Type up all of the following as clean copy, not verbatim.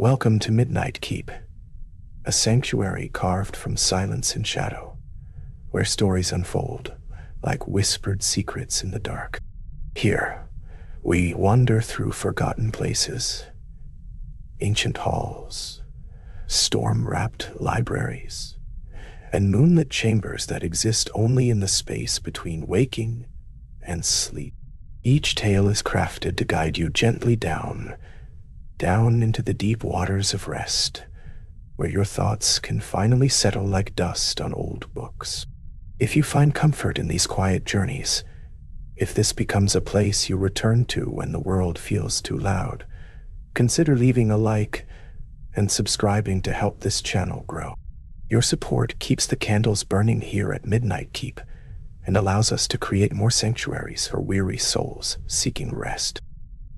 Welcome to Midnight Keep, a sanctuary carved from silence and shadow, where stories unfold like whispered secrets in the dark. Here, we wander through forgotten places, ancient halls, storm-wrapped libraries, and moonlit chambers that exist only in the space between waking and sleep. Each tale is crafted to guide you gently down into the deep waters of rest, where your thoughts can finally settle like dust on old books. If you find comfort in these quiet journeys, if this becomes a place you return to when the world feels too loud, consider leaving a like and subscribing to help this channel grow. Your support keeps the candles burning here at Midnight Keep and allows us to create more sanctuaries for weary souls seeking rest.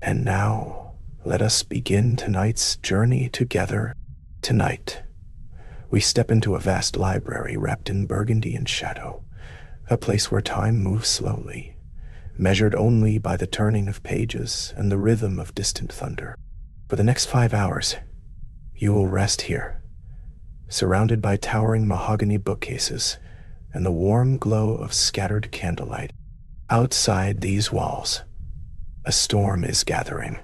And now, let us begin tonight's journey together. Tonight, we step into a vast library wrapped in burgundy and shadow, a place where time moves slowly, measured only by the turning of pages and the rhythm of distant thunder. For the next 5 hours, you will rest here, surrounded by towering mahogany bookcases and the warm glow of scattered candlelight. Outside these walls, a storm is gathering.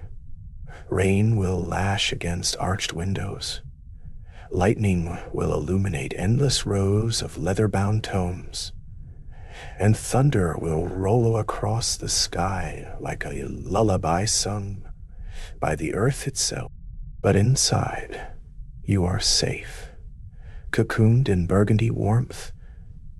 Rain will lash against arched windows. Lightning will illuminate endless rows of leather-bound tomes. And thunder will roll across the sky like a lullaby sung by the earth itself. But inside, you are safe, cocooned in burgundy warmth,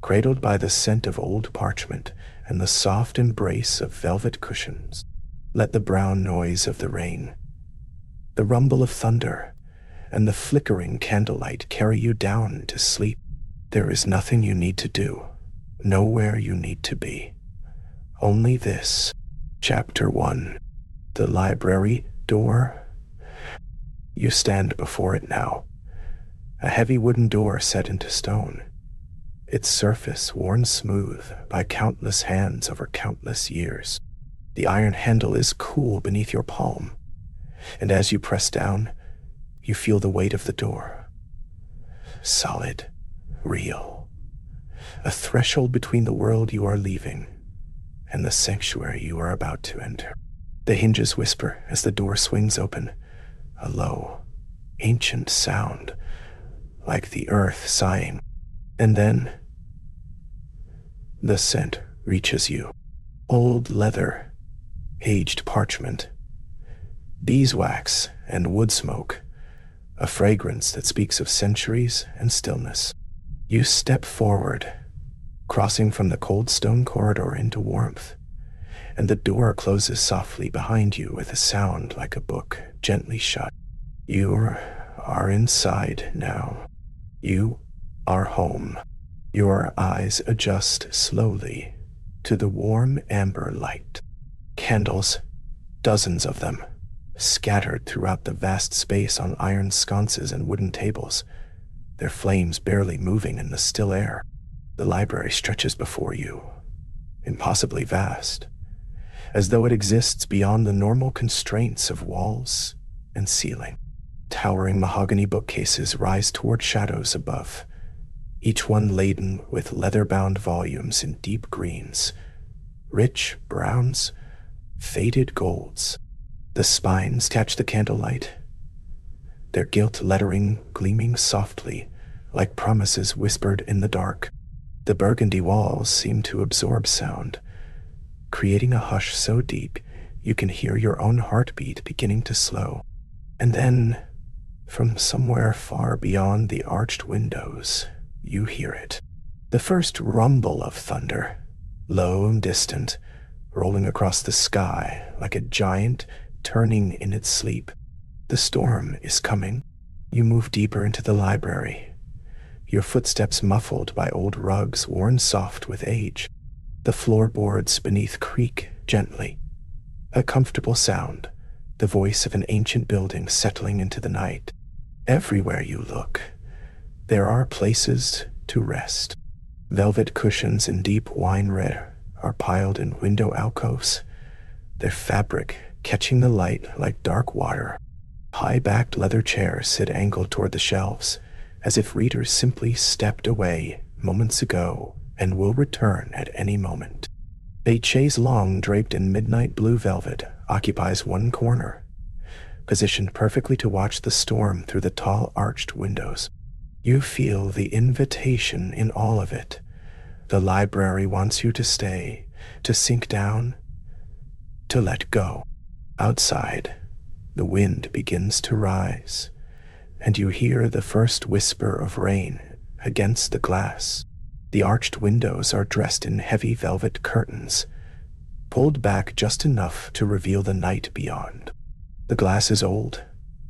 cradled by the scent of old parchment and the soft embrace of velvet cushions. Let the brown noise of the rain, the rumble of thunder, and the flickering candlelight carry you down to sleep. There is nothing you need to do, nowhere you need to be. Only this. Chapter 1. The library door. You stand before it now, a heavy wooden door set into stone, its surface worn smooth by countless hands over countless years. The iron handle is cool beneath your palm, and as you press down, you feel the weight of the door. Solid, real. A threshold between the world you are leaving and the sanctuary you are about to enter. The hinges whisper as the door swings open, a low, ancient sound, like the earth sighing. And then, the scent reaches you. Old leather, aged parchment, beeswax and wood smoke, a fragrance that speaks of centuries and stillness. You step forward, crossing from the cold stone corridor into warmth, and the door closes softly behind you with a sound like a book gently shut. You are inside now. You are home. Your eyes adjust slowly to the warm amber light. Candles, dozens of them, scattered throughout the vast space on iron sconces and wooden tables, their flames barely moving in the still air. The library stretches before you, impossibly vast, as though it exists beyond the normal constraints of walls and ceiling. Towering mahogany bookcases rise toward shadows above, each one laden with leather-bound volumes in deep greens, rich browns, faded golds. The spines catch the candlelight, their gilt lettering gleaming softly like promises whispered in the dark. The burgundy walls seem to absorb sound, creating a hush so deep you can hear your own heartbeat beginning to slow. And then, from somewhere far beyond the arched windows, you hear it. The first rumble of thunder, low and distant, rolling across the sky like a giant turning in its sleep. The storm is coming. You move deeper into the library, your footsteps muffled by old rugs worn soft with age. The floorboards beneath creak gently, a comfortable sound, the voice of an ancient building settling into the night. Everywhere you look, there are places to rest. Velvet cushions in deep wine red are piled in window alcoves, their fabric catching the light like dark water. High-backed leather chairs sit angled toward the shelves, as if readers simply stepped away moments ago and will return at any moment. A chaise longue draped in midnight blue velvet occupies one corner, positioned perfectly to watch the storm through the tall arched windows. You feel the invitation in all of it. The library wants you to stay, to sink down, to let go. Outside, the wind begins to rise, and you hear the first whisper of rain against the glass. The arched windows are dressed in heavy velvet curtains, pulled back just enough to reveal the night beyond. The glass is old,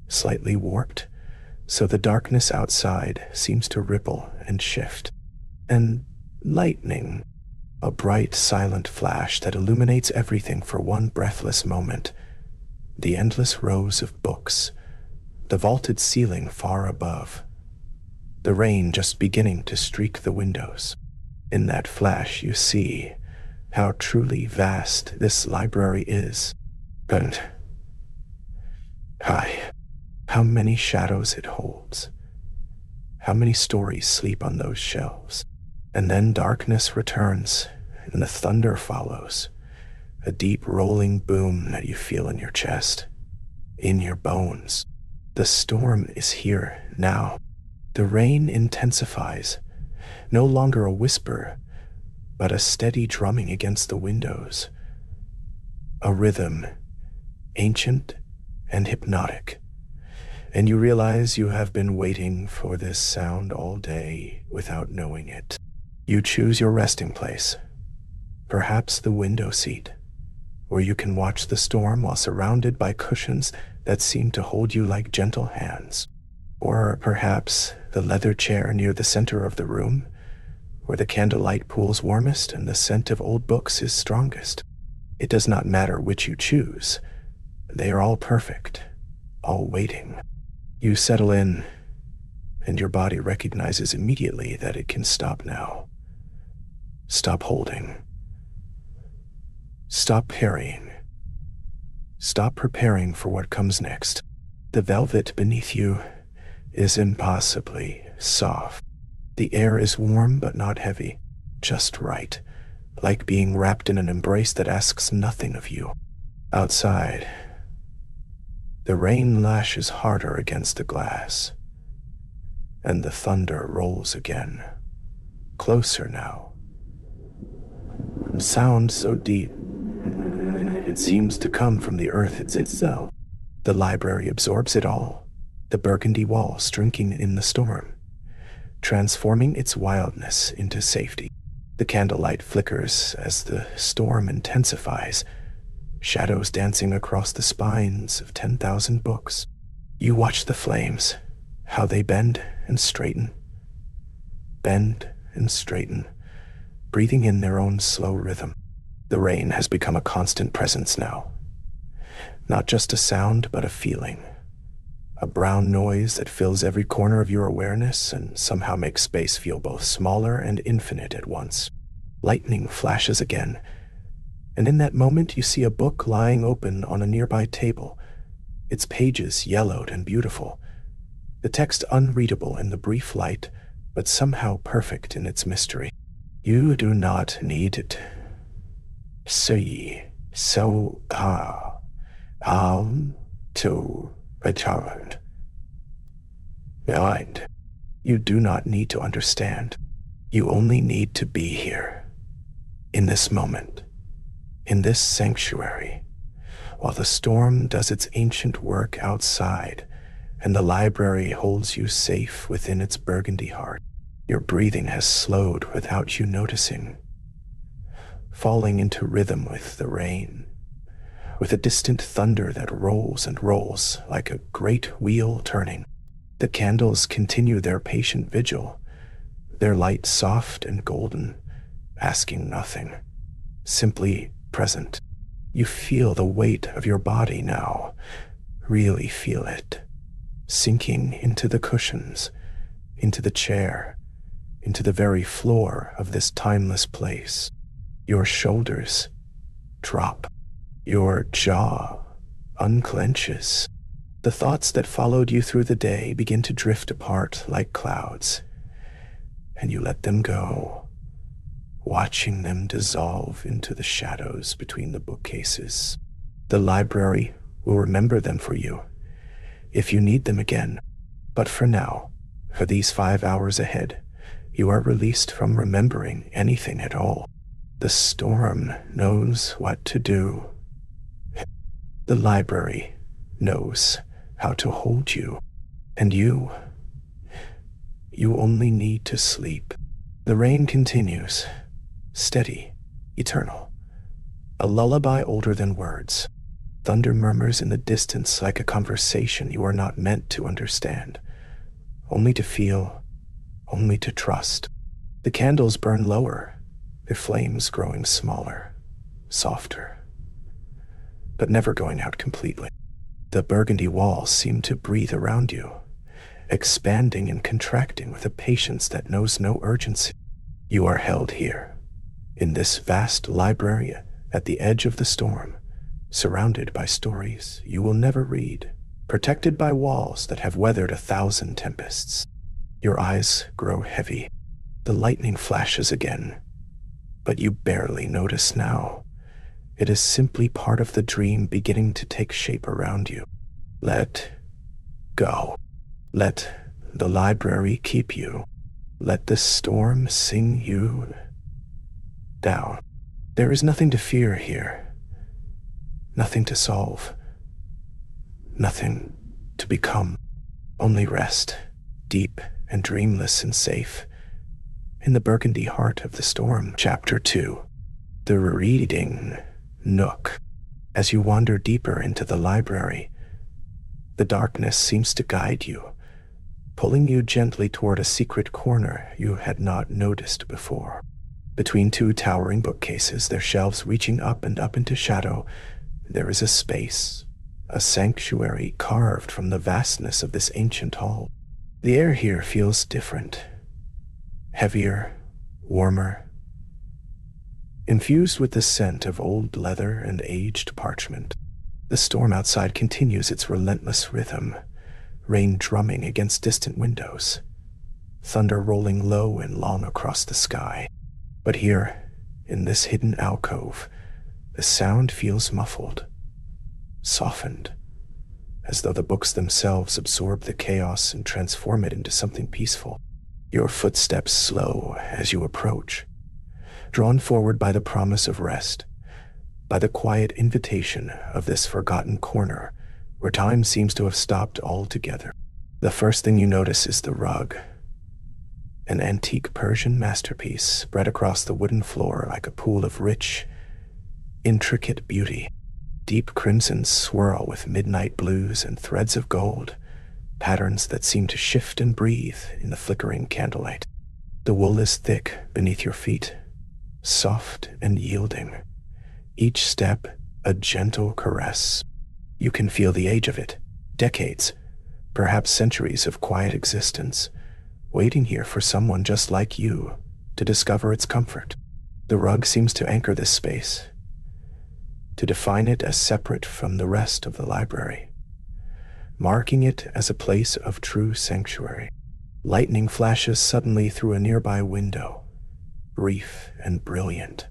slightly warped, so the darkness outside seems to ripple and shift. And lightning, a bright, silent flash that illuminates everything for one breathless moment. The endless rows of books, the vaulted ceiling far above, the rain just beginning to streak the windows. In that flash, you see how truly vast this library is. And how many shadows it holds. How many stories sleep on those shelves. And then darkness returns, and the thunder follows. A deep rolling boom that you feel in your chest, in your bones. The storm is here now. The rain intensifies, no longer a whisper, but a steady drumming against the windows. A rhythm, ancient and hypnotic. And you realize you have been waiting for this sound all day without knowing it. You choose your resting place, perhaps the window seat, where you can watch the storm while surrounded by cushions that seem to hold you like gentle hands. Or perhaps the leather chair near the center of the room, where the candlelight pools warmest and the scent of old books is strongest. It does not matter which you choose. They are all perfect, all waiting. You settle in, and your body recognizes immediately that it can stop now. Stop holding. Stop parrying. Stop preparing for what comes next. The velvet beneath you is impossibly soft. The air is warm but not heavy, just right, like being wrapped in an embrace that asks nothing of you. Outside, the rain lashes harder against the glass, and the thunder rolls again, closer now. Sound so deep, it seems to come from the earth itself. The library absorbs it all, the burgundy walls drinking in the storm, transforming its wildness into safety. The candlelight flickers as the storm intensifies, shadows dancing across the spines of 10,000 books. You watch the flames, how they bend and straighten, breathing in their own slow rhythm. The rain has become a constant presence now. Not just a sound, but a feeling. A brown noise that fills every corner of your awareness and somehow makes space feel both smaller and infinite at once. Lightning flashes again, and in that moment you see a book lying open on a nearby table, its pages yellowed and beautiful, the text unreadable in the brief light, but somehow perfect in its mystery. You do not need it. To return. Mind. You do not need to understand. You only need to be here. In this moment. In this sanctuary. While the storm does its ancient work outside, and the library holds you safe within its burgundy heart. Your breathing has slowed without you noticing, falling into rhythm with the rain, with a distant thunder that rolls and rolls like a great wheel turning. The candles continue their patient vigil, their light soft and golden, asking nothing, simply present. You feel the weight of your body now, really feel it, sinking into the cushions, into the chair, into the very floor of this timeless place. Your shoulders drop. Your jaw unclenches. The thoughts that followed you through the day begin to drift apart like clouds, and you let them go, watching them dissolve into the shadows between the bookcases. The library will remember them for you if you need them again. But for now, for these 5 hours ahead, you are released from remembering anything at all. The storm knows what to do. The library knows how to hold you. And you only need to sleep. The rain continues, steady, eternal. A lullaby older than words. Thunder murmurs in the distance like a conversation you are not meant to understand. Only to feel, only to trust. The candles burn lower, their flames growing smaller, softer, but never going out completely. The burgundy walls seem to breathe around you, expanding and contracting with a patience that knows no urgency. You are held here, in this vast library at the edge of the storm, surrounded by stories you will never read, protected by walls that have weathered 1,000 tempests. Your eyes grow heavy. The lightning flashes again, but you barely notice now. It is simply part of the dream beginning to take shape around you. Let go. Let the library keep you. Let the storm sing you down. There is nothing to fear here. Nothing to solve. Nothing to become. Only rest, deep and dreamless and safe, in the burgundy heart of the storm. Chapter 2. The Reading Nook. As you wander deeper into the library, the darkness seems to guide you, pulling you gently toward a secret corner you had not noticed before. Between 2 towering bookcases, their shelves reaching up and up into shadow, there is a space, a sanctuary carved from the vastness of this ancient hall. The air here feels different, heavier, warmer, infused with the scent of old leather and aged parchment. The storm outside continues its relentless rhythm, rain drumming against distant windows, thunder rolling low and long across the sky. But here, in this hidden alcove, the sound feels muffled, softened, as though the books themselves absorb the chaos and transform it into something peaceful. Your footsteps slow as you approach, drawn forward by the promise of rest, by the quiet invitation of this forgotten corner where time seems to have stopped altogether. The first thing you notice is the rug, an antique Persian masterpiece spread across the wooden floor like a pool of rich, intricate beauty. Deep crimsons swirl with midnight blues and threads of gold, patterns that seem to shift and breathe in the flickering candlelight. The wool is thick beneath your feet, soft and yielding, each step a gentle caress. You can feel the age of it, decades, perhaps centuries of quiet existence, waiting here for someone just like you to discover its comfort. The rug seems to anchor this space, to define it as separate from the rest of the library, marking it as a place of true sanctuary. Lightning flashes suddenly through a nearby window, brief and brilliant,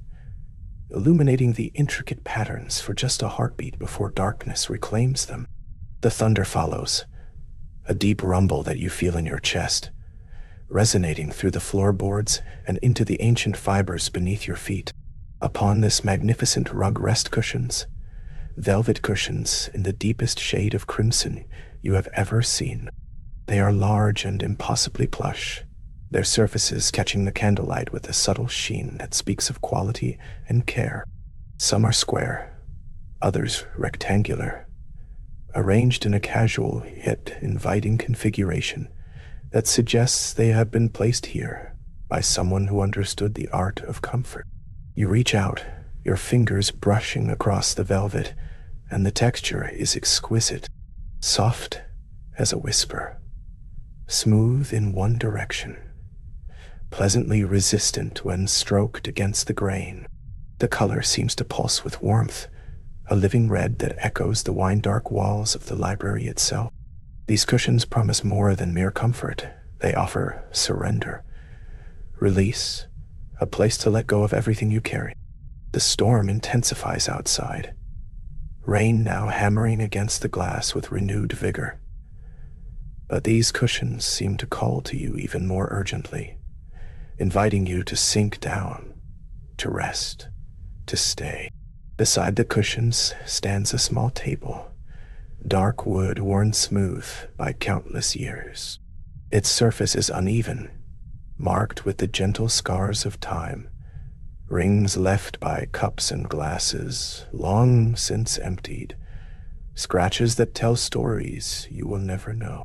illuminating the intricate patterns for just a heartbeat before darkness reclaims them. The thunder follows, a deep rumble that you feel in your chest, resonating through the floorboards and into the ancient fibers beneath your feet. Upon this magnificent rug rest cushions, velvet cushions in the deepest shade of crimson you have ever seen. They are large and impossibly plush, their surfaces catching the candlelight with a subtle sheen that speaks of quality and care. Some are square, others rectangular, arranged in a casual yet inviting configuration that suggests they have been placed here by someone who understood the art of comfort. You reach out, your fingers brushing across the velvet, and the texture is exquisite, soft as a whisper, smooth in one direction, pleasantly resistant when stroked against the grain. The color seems to pulse with warmth, a living red that echoes the wine-dark walls of the library itself. These cushions promise more than mere comfort. They offer surrender, release, a place to let go of everything you carry. The storm intensifies outside, rain now hammering against the glass with renewed vigor. But these cushions seem to call to you even more urgently, inviting you to sink down, to rest, to stay. Beside the cushions stands a small table, dark wood worn smooth by countless years. Its surface is uneven, marked with the gentle scars of time, rings left by cups and glasses long since emptied, scratches that tell stories you will never know.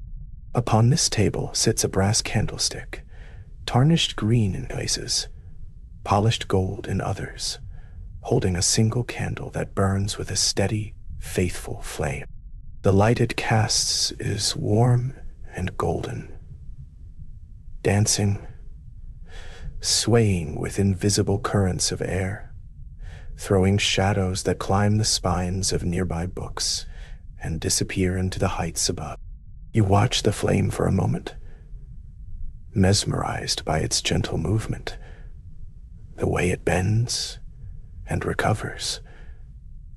Upon this table sits a brass candlestick, tarnished green in places, polished gold in others, holding a single candle that burns with a steady, faithful flame. The light it casts is warm and golden, dancing, swaying with invisible currents of air, throwing shadows that climb the spines of nearby books and disappear into the heights above. You watch the flame for a moment, mesmerized by its gentle movement, the way it bends and recovers,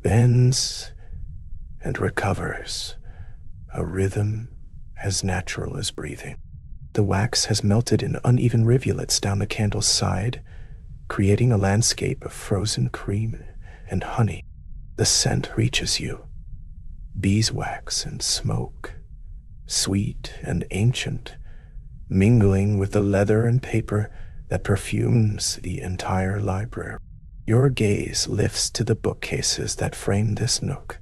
bends and recovers, a rhythm as natural as breathing. The wax has melted in uneven rivulets down the candle's side, creating a landscape of frozen cream and honey. The scent reaches you, beeswax and smoke, sweet and ancient, mingling with the leather and paper that perfumes the entire library. Your gaze lifts to the bookcases that frame this nook,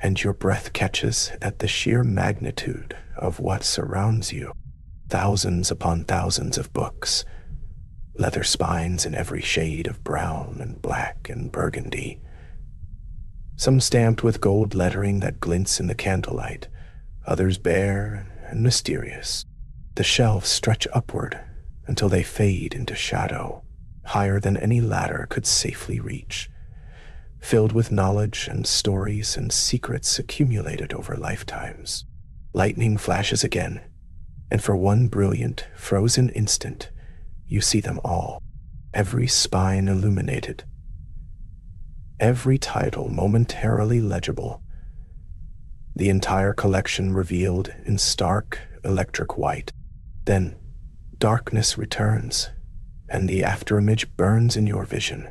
and your breath catches at the sheer magnitude of what surrounds you. Thousands upon thousands of books, leather spines in every shade of brown and black and burgundy, some stamped with gold lettering that glints in the candlelight, others bare and mysterious. The shelves stretch upward until they fade into shadow, higher than any ladder could safely reach, filled with knowledge and stories and secrets accumulated over lifetimes. Lightning flashes again, and for one brilliant, frozen instant, you see them all, every spine illuminated, every title momentarily legible, the entire collection revealed in stark, electric white. Then, darkness returns, and the afterimage burns in your vision,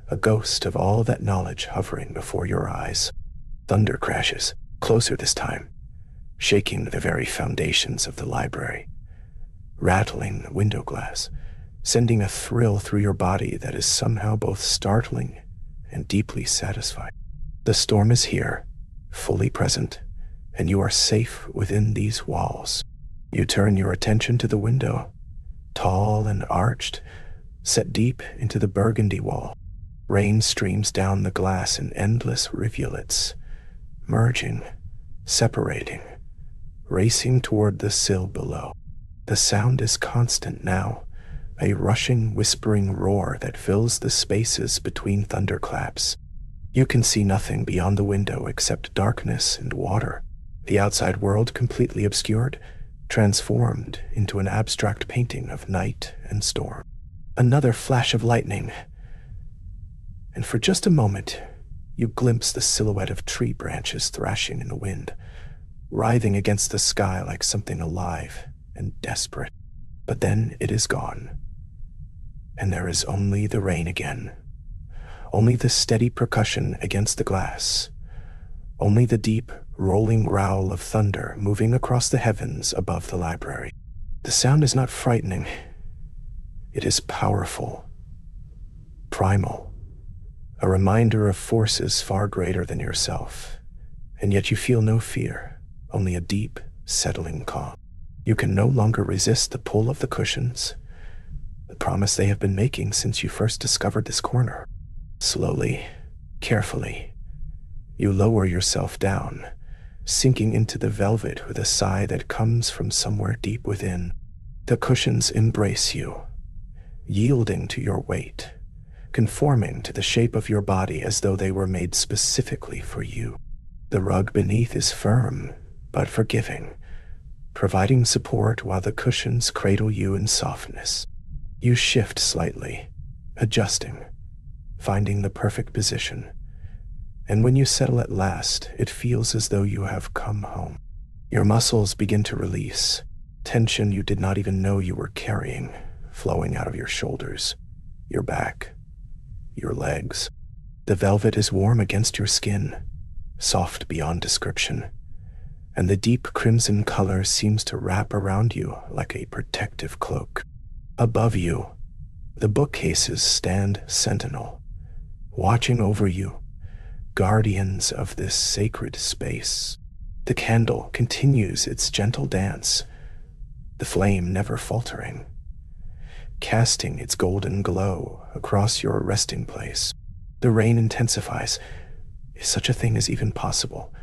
a ghost of all that knowledge hovering before your eyes. Thunder crashes, closer this time, shaking the very foundations of the library, rattling the window glass, sending a thrill through your body that is somehow both startling and deeply satisfying. The storm is here, fully present, and you are safe within these walls. You turn your attention to the window, tall and arched, set deep into the burgundy wall. Rain streams down the glass in endless rivulets, merging, separating, racing toward the sill below. The sound is constant now, a rushing, whispering roar that fills the spaces between thunderclaps. You can see nothing beyond the window except darkness and water, the outside world completely obscured, transformed into an abstract painting of night and storm. Another flash of lightning, and for just a moment, you glimpse the silhouette of tree branches thrashing in the wind, writhing against the sky like something alive and desperate. But then it is gone, and there is only the rain again, only the steady percussion against the glass, only the deep, rolling growl of thunder moving across the heavens above the library. The sound is not frightening. It is powerful, primal, a reminder of forces far greater than yourself, and yet you feel no fear, only a deep, settling calm. You can no longer resist the pull of the cushions, the promise they have been making since you first discovered this corner. Slowly, carefully, you lower yourself down, sinking into the velvet with a sigh that comes from somewhere deep within. The cushions embrace you, yielding to your weight, conforming to the shape of your body as though they were made specifically for you. The rug beneath is firm but forgiving, providing support while the cushions cradle you in softness. You shift slightly, adjusting, finding the perfect position, and when you settle at last, it feels as though you have come home. Your muscles begin to release, tension you did not even know you were carrying, flowing out of your shoulders, your back, your legs. The velvet is warm against your skin, soft beyond description, and the deep crimson color seems to wrap around you like a protective cloak. Above you, the bookcases stand sentinel, watching over you, guardians of this sacred space. The candle continues its gentle dance, the flame never faltering, casting its golden glow across your resting place. The rain intensifies, if such a thing is even possible,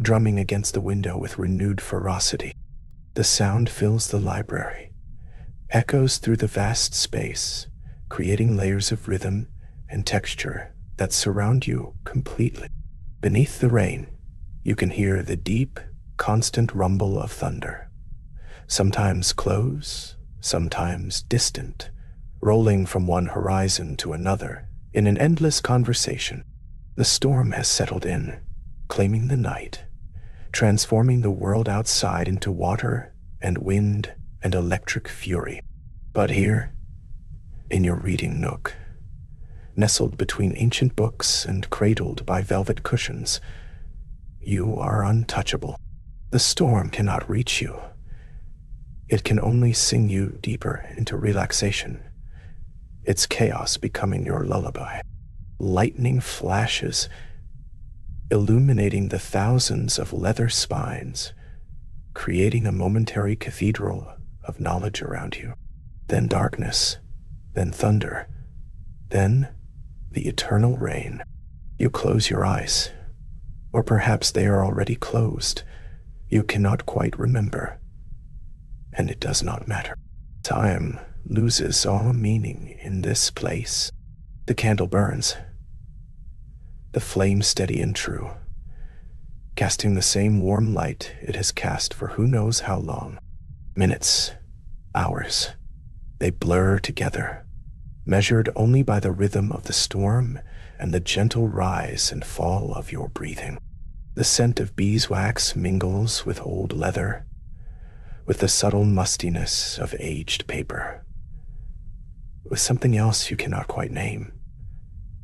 drumming against the window with renewed ferocity. The sound fills the library, echoes through the vast space, creating layers of rhythm and texture that surround you completely. Beneath the rain, you can hear the deep, constant rumble of thunder, sometimes close, sometimes distant, rolling from one horizon to another in an endless conversation. The storm has settled in, claiming the night, transforming the world outside into water and wind and electric fury. But here, in your reading nook, nestled between ancient books and cradled by velvet cushions, you are untouchable. The storm cannot reach you. It can only sing you deeper into relaxation, its chaos becoming your lullaby. Lightning flashes, illuminating the thousands of leather spines, creating a momentary cathedral of knowledge around you. Then darkness, then thunder, then the eternal rain. You close your eyes, or perhaps they are already closed. You cannot quite remember, and it does not matter. Time loses all meaning in this place. The candle burns, the flame steady and true, casting the same warm light it has cast for who knows how long. Minutes, hours, they blur together, measured only by the rhythm of the storm and the gentle rise and fall of your breathing. The scent of beeswax mingles with old leather, with the subtle mustiness of aged paper, with something else you cannot quite name,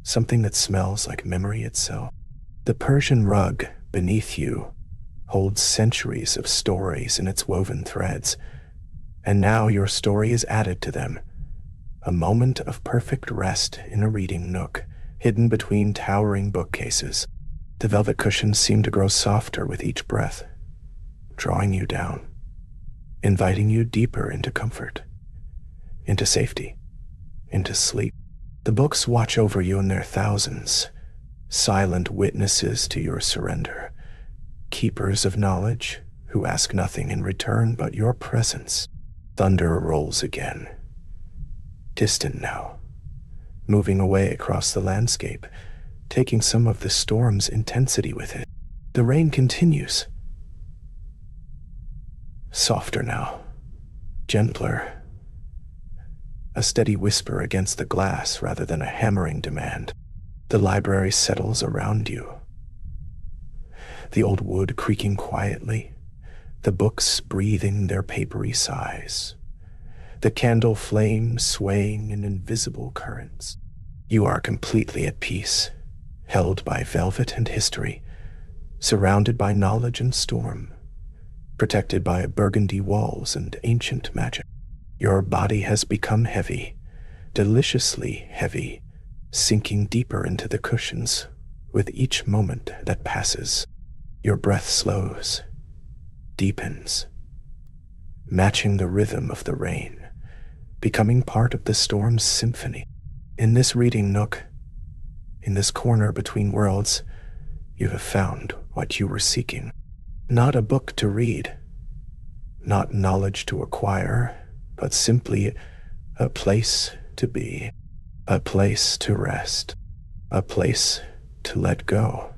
something that smells like memory itself. The Persian rug beneath you holds centuries of stories in its woven threads, and now your story is added to them, a moment of perfect rest in a reading nook, hidden between towering bookcases. The velvet cushions seem to grow softer with each breath, drawing you down, inviting you deeper into comfort, into safety, into sleep. The books watch over you in their thousands, silent witnesses to your surrender, keepers of knowledge who ask nothing in return but your presence. Thunder rolls again, distant now, moving away across the landscape, taking some of the storm's intensity with it. The rain continues, softer now, gentler, a steady whisper against the glass rather than a hammering demand. The library settles around you, the old wood creaking quietly, the books breathing their papery sighs, the candle flame swaying in invisible currents. You are completely at peace, held by velvet and history, surrounded by knowledge and storm, protected by Burgundy walls and ancient magic. Your body has become heavy, deliciously heavy, sinking deeper into the cushions with each moment that passes. Your breath slows, deepens, matching the rhythm of the rain, becoming part of the storm's symphony. In this reading nook, in this corner between worlds, you have found what you were seeking. Not a book to read, not knowledge to acquire, but simply a place to be. a place to rest, a place to let go.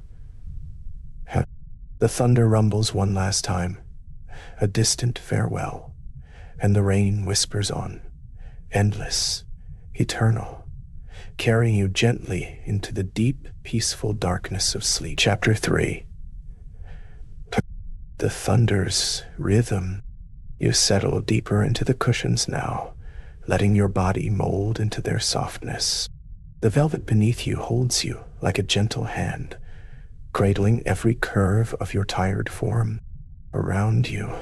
The thunder rumbles one last time, a distant farewell, and the rain whispers on, endless, eternal, carrying you gently into the deep, peaceful darkness of sleep. Chapter 3. The thunder's rhythm. You settle deeper into the cushions now, letting your body mold into their softness. The velvet beneath you holds you like a gentle hand, cradling every curve of your tired form. Around you,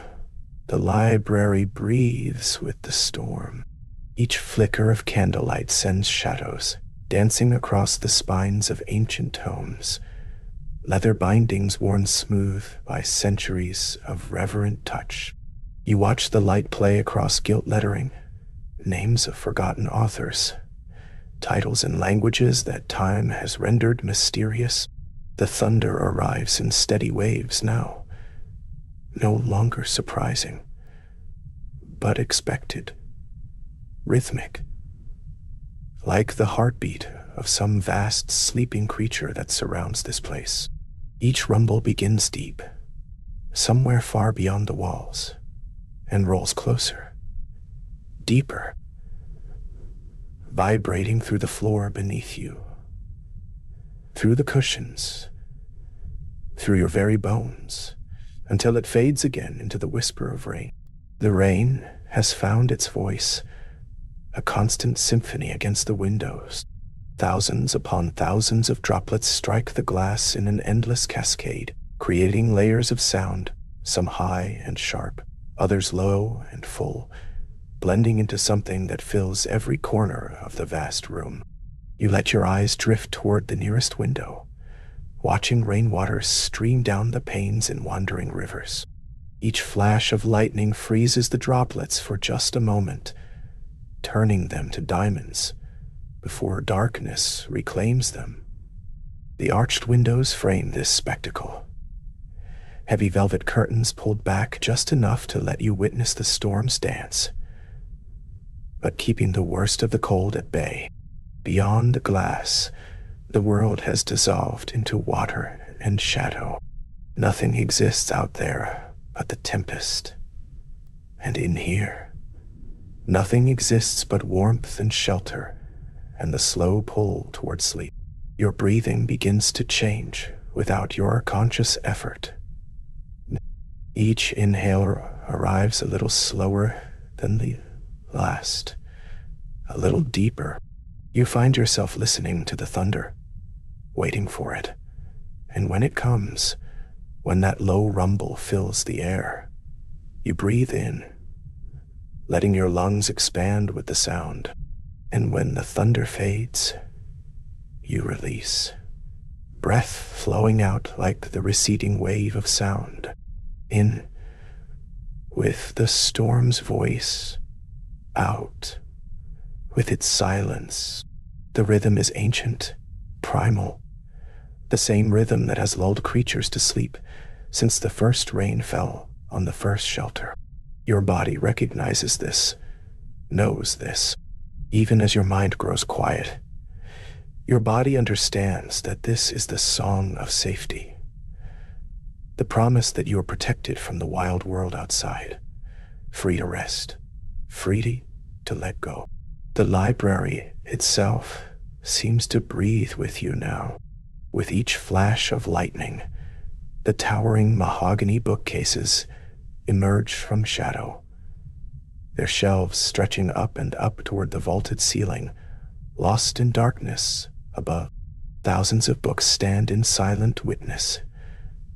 the library breathes with the storm. Each flicker of candlelight sends shadows, dancing across the spines of ancient tomes, leather bindings worn smooth by centuries of reverent touch. You watch the light play across gilt lettering, names of forgotten authors, titles in languages that time has rendered mysterious. The thunder arrives in steady waves now, no longer surprising, but expected, rhythmic, like the heartbeat of some vast sleeping creature that surrounds this place. Each rumble begins deep, somewhere far beyond the walls, and rolls closer, deeper, vibrating through the floor beneath you, through the cushions, through your very bones, until it fades again into the whisper of rain. The rain has found its voice, a constant symphony against the windows. Thousands upon thousands of droplets strike the glass in an endless cascade, creating layers of sound, some high and sharp, others low and full, blending into something that fills every corner of the vast room. You let your eyes drift toward the nearest window, watching rainwater stream down the panes in wandering rivers. Each flash of lightning freezes the droplets for just a moment, turning them to diamonds before darkness reclaims them. The arched windows frame this spectacle. Heavy velvet curtains pulled back just enough to let you witness the storm's dance, but keeping the worst of the cold at bay. Beyond the glass, the world has dissolved into water and shadow. Nothing exists out there but the tempest. And in here, nothing exists but warmth and shelter and the slow pull toward sleep. Your breathing begins to change without your conscious effort. Each inhale arrives a little slower than the last, a little deeper. You find yourself listening to the thunder, waiting for it. And when it comes, when that low rumble fills the air, you breathe in, letting your lungs expand with the sound. And when the thunder fades, you release, breath flowing out like the receding wave of sound. In with the storm's voice, out with its silence. The rhythm is ancient, primal, the same rhythm that has lulled creatures to sleep since the first rain fell on the first shelter. Your body recognizes this, knows this, even as your mind grows quiet. Your body understands that this is the song of safety, the promise that you are protected from the wild world outside, free to rest, free to let go. The library itself seems to breathe with you now. With each flash of lightning, the towering mahogany bookcases emerge from shadow, their shelves stretching up and up toward the vaulted ceiling, lost in darkness above. Thousands of books stand in silent witness,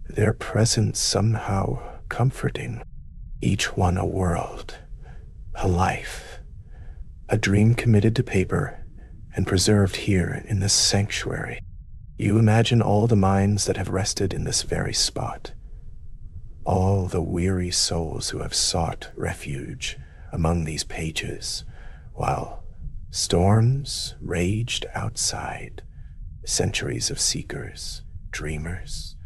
their presence somehow comforting, each one a world, a life, a dream committed to paper and preserved here in this sanctuary. You imagine all the minds that have rested in this very spot, all the weary souls who have sought refuge among these pages, while storms raged outside, centuries of seekers, dreamers,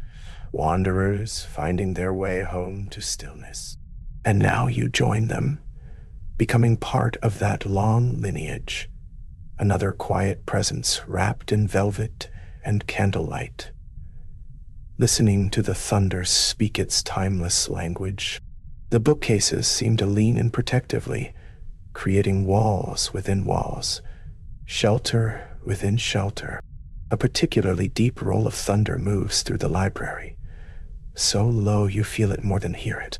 wanderers finding their way home to stillness. And now you join them, becoming part of that long lineage, another quiet presence wrapped in velvet and candlelight, listening to the thunder speak its timeless language. The bookcases seem to lean in protectively, creating walls within walls, shelter within shelter. A particularly deep roll of thunder moves through the library, so low you feel it more than hear it.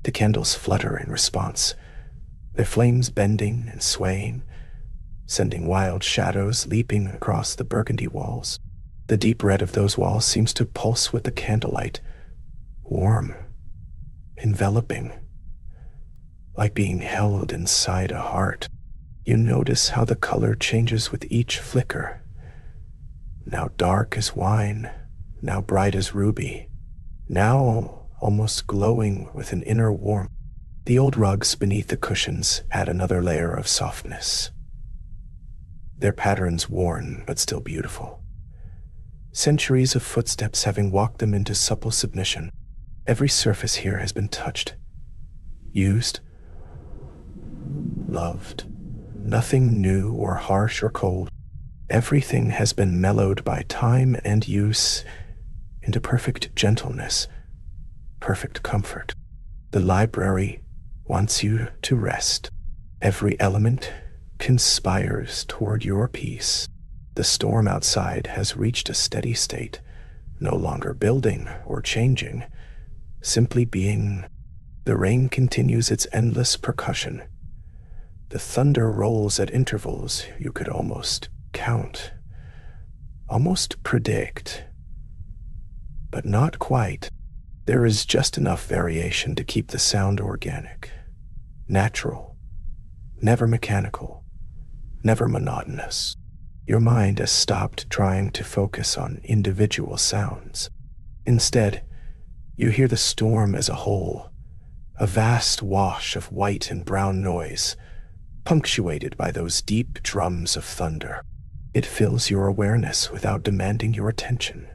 The candles flutter in response, their flames bending and swaying, sending wild shadows leaping across the burgundy walls. The deep red of those walls seems to pulse with the candlelight, warm, enveloping, like being held inside a heart. You notice how the color changes with each flicker, now dark as wine, now bright as ruby, now almost glowing with an inner warmth. The old rugs beneath the cushions add another layer of softness, their patterns worn but still beautiful, centuries of footsteps having walked them into supple submission. Every surface here has been touched, used, loved. Nothing new or harsh or cold. Everything has been mellowed by time and use into perfect gentleness, perfect comfort. The library wants you to rest. Every element conspires toward your peace. The storm outside has reached a steady state, no longer building or changing, simply being. The rain continues its endless percussion. The thunder rolls at intervals you could almost count, almost predict, but not quite. There is just enough variation to keep the sound organic, natural, never mechanical, never monotonous. Your mind has stopped trying to focus on individual sounds. Instead, you hear the storm as a whole, a vast wash of white and brown noise, punctuated by those deep drums of thunder. It fills your awareness without demanding your attention.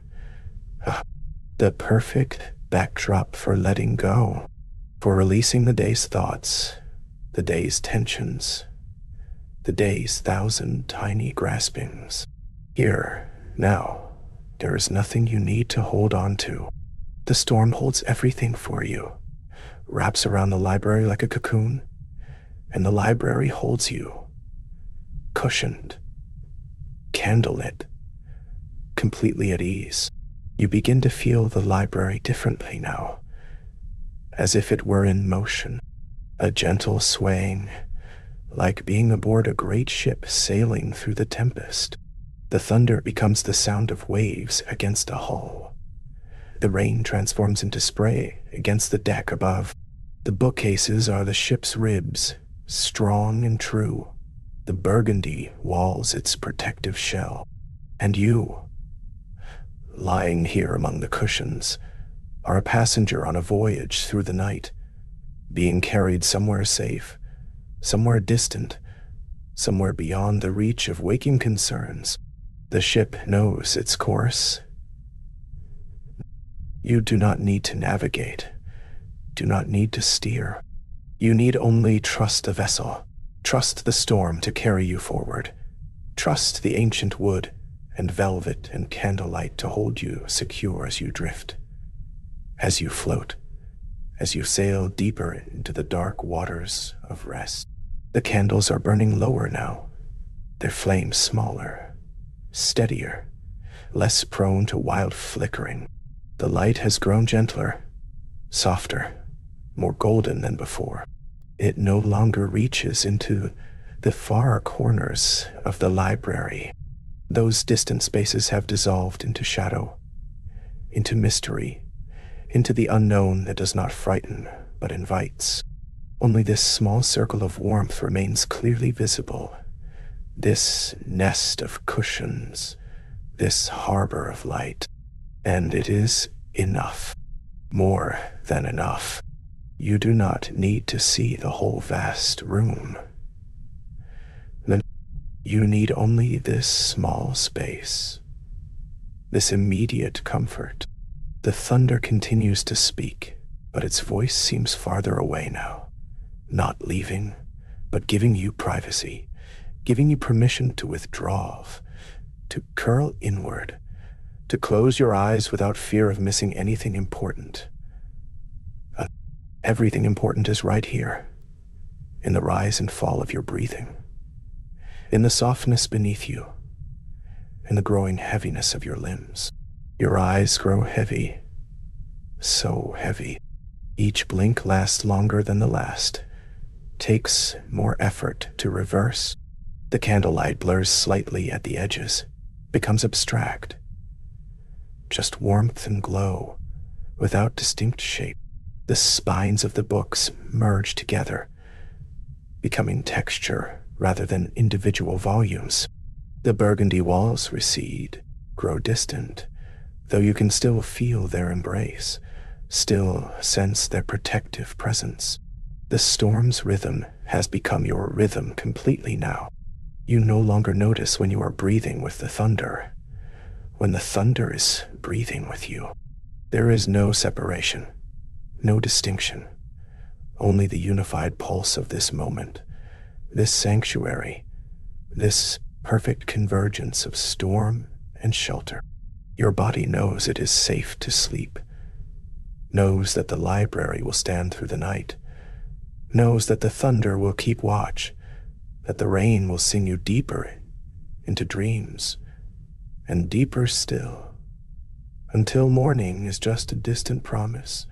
The perfect backdrop for letting go, for releasing the day's thoughts, the day's tensions, the day's 1,000 tiny graspings. Here, now, there is nothing you need to hold on to. The storm holds everything for you, wraps around the library like a cocoon, and the library holds you, cushioned, candlelit, completely at ease. You begin to feel the library differently now, as if it were in motion, a gentle swaying, like being aboard a great ship sailing through the tempest. The thunder becomes the sound of waves against a hull. The rain transforms into spray against the deck above. The bookcases are the ship's ribs, strong and true. The burgundy walls its protective shell. And you, lying here among the cushions, are a passenger on a voyage through the night, being carried somewhere safe, somewhere distant, somewhere beyond the reach of waking concerns. The ship knows its course. You do not need to navigate, do not need to steer. You need only trust the vessel, trust the storm to carry you forward, trust the ancient wood and velvet and candlelight to hold you secure as you drift, as you float, as you sail deeper into the dark waters of rest. The candles are burning lower now, their flames smaller, steadier, less prone to wild flickering. The light has grown gentler, softer, more golden than before. It no longer reaches into the far corners of the library. Those distant spaces have dissolved into shadow, into mystery, into the unknown that does not frighten but invites. Only this small circle of warmth remains clearly visible, this nest of cushions, this harbor of light. And it is enough, more than enough. You do not need to see the whole vast room. You need only this small space, this immediate comfort. The thunder continues to speak, but its voice seems farther away now, not leaving, but giving you privacy, giving you permission to withdraw, to curl inward, to close your eyes without fear of missing anything important. Everything important is right here, in the rise and fall of your breathing, in the softness beneath you, in the growing heaviness of your limbs. Your eyes grow heavy, so heavy. Each blink lasts longer than the last, takes more effort to reverse. The candlelight blurs slightly at the edges, becomes abstract. Just warmth and glow, without distinct shape. The spines of the books merge together, becoming texture rather than individual volumes. The burgundy walls recede, grow distant, though you can still feel their embrace, still sense their protective presence. The storm's rhythm has become your rhythm completely now. You no longer notice when you are breathing with the thunder, when the thunder is breathing with you. There is no separation, no distinction, only the unified pulse of this moment, this sanctuary, this perfect convergence of storm and shelter. Your body knows it is safe to sleep, knows that the library will stand through the night, knows that the thunder will keep watch, that the rain will sing you deeper into dreams, and deeper still, until morning is just a distant promise,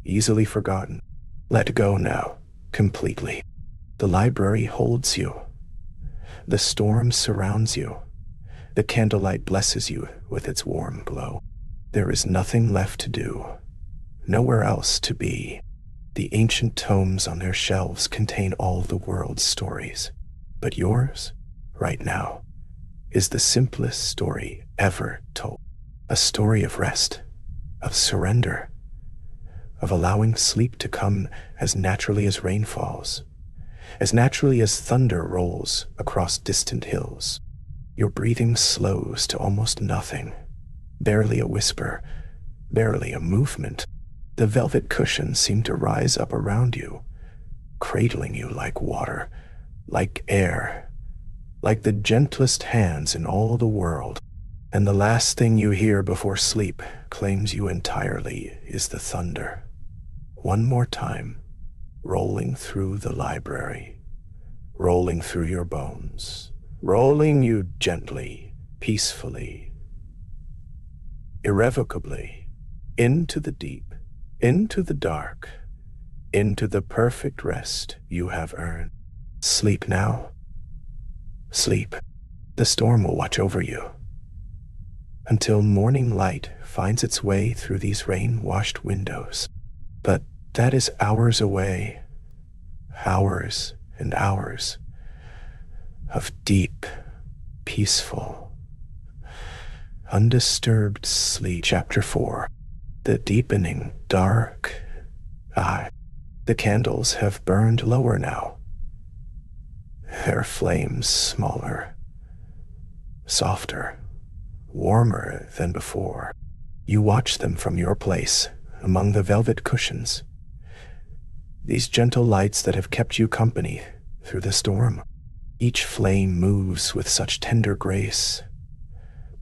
easily forgotten. Let go now, completely. The library holds you. The storm surrounds you. The candlelight blesses you with its warm glow. There is nothing left to do, nowhere else to be. The ancient tomes on their shelves contain all the world's stories, but yours, right now, is the simplest story ever told. A story of rest, of surrender, of allowing sleep to come as naturally as rain falls, as naturally as thunder rolls across distant hills. Your breathing slows to almost nothing, barely a whisper, barely a movement. The velvet cushions seem to rise up around you, cradling you like water, like air, like the gentlest hands in all the world. And the last thing you hear before sleep claims you entirely is the thunder. One more time, rolling through the library, rolling through your bones, rolling you gently, peacefully, irrevocably, into the deep, into the dark, into the perfect rest you have earned. Sleep now. Sleep. The storm will watch over you, until morning light finds its way through these rain-washed windows. But that is hours away, hours and hours of deep, peaceful, undisturbed sleep. Chapter 4. The deepening dark. The candles have burned lower now, their flames smaller, softer, warmer than before. You watch them from your place among the velvet cushions, these gentle lights that have kept you company through the storm. Each flame moves with such tender grace,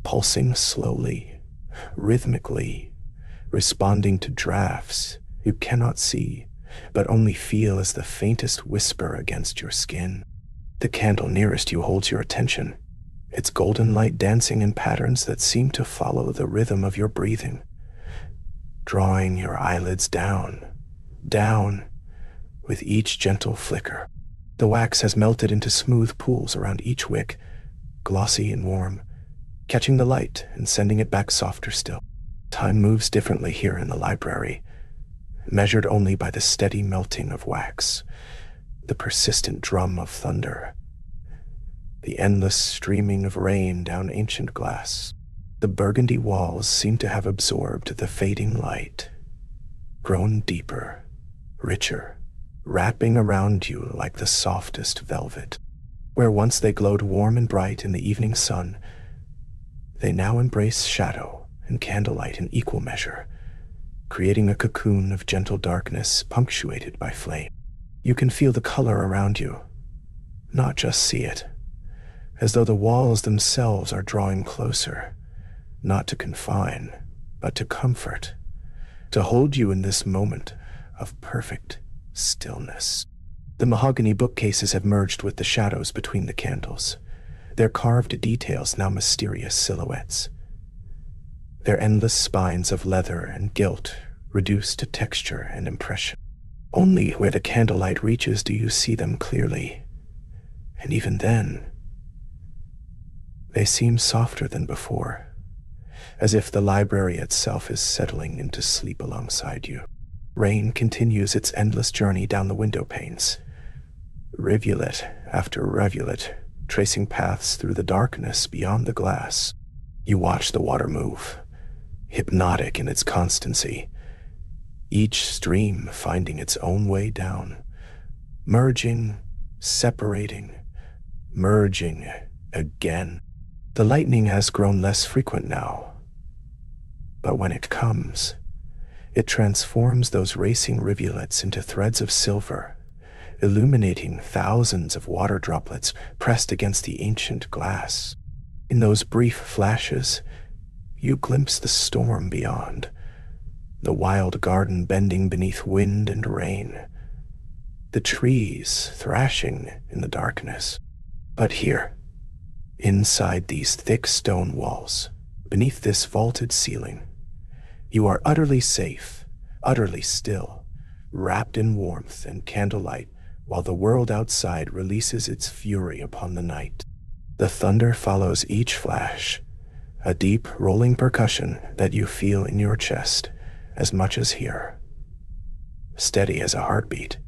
pulsing slowly, rhythmically, responding to drafts you cannot see, but only feel as the faintest whisper against your skin. The candle nearest you holds your attention, its golden light dancing in patterns that seem to follow the rhythm of your breathing, drawing your eyelids down, down, with each gentle flicker. The wax has melted into smooth pools around each wick, glossy and warm, catching the light and sending it back softer still. Time moves differently here in the library, measured only by the steady melting of wax, the persistent drum of thunder, the endless streaming of rain down ancient glass. The burgundy walls seem to have absorbed the fading light, grown deeper, richer, wrapping around you like the softest velvet. Where once they glowed warm and bright in the evening sun, they now embrace shadow and candlelight in equal measure, creating a cocoon of gentle darkness punctuated by flame. You can feel the color around you, not just see it, as though the walls themselves are drawing closer, not to confine, but to comfort, to hold you in this moment of perfect stillness. The mahogany bookcases have merged with the shadows between the candles, their carved details now mysterious silhouettes, their endless spines of leather and gilt reduced to texture and impression. Only where the candlelight reaches do you see them clearly, and even then, they seem softer than before, as if the library itself is settling into sleep alongside you. Rain continues its endless journey down the window panes, rivulet after rivulet, tracing paths through the darkness beyond the glass. You watch the water move, hypnotic in its constancy, each stream finding its own way down, merging, separating, merging again. The lightning has grown less frequent now, but when it comes, it transforms those racing rivulets into threads of silver, illuminating thousands of water droplets pressed against the ancient glass. In those brief flashes, you glimpse the storm beyond, the wild garden bending beneath wind and rain, the trees thrashing in the darkness. But here, inside these thick stone walls, beneath this vaulted ceiling, you are utterly safe, utterly still, wrapped in warmth and candlelight, while the world outside releases its fury upon the night. The thunder follows each flash, a deep, rolling percussion that you feel in your chest as much as here. Steady as a heartbeat,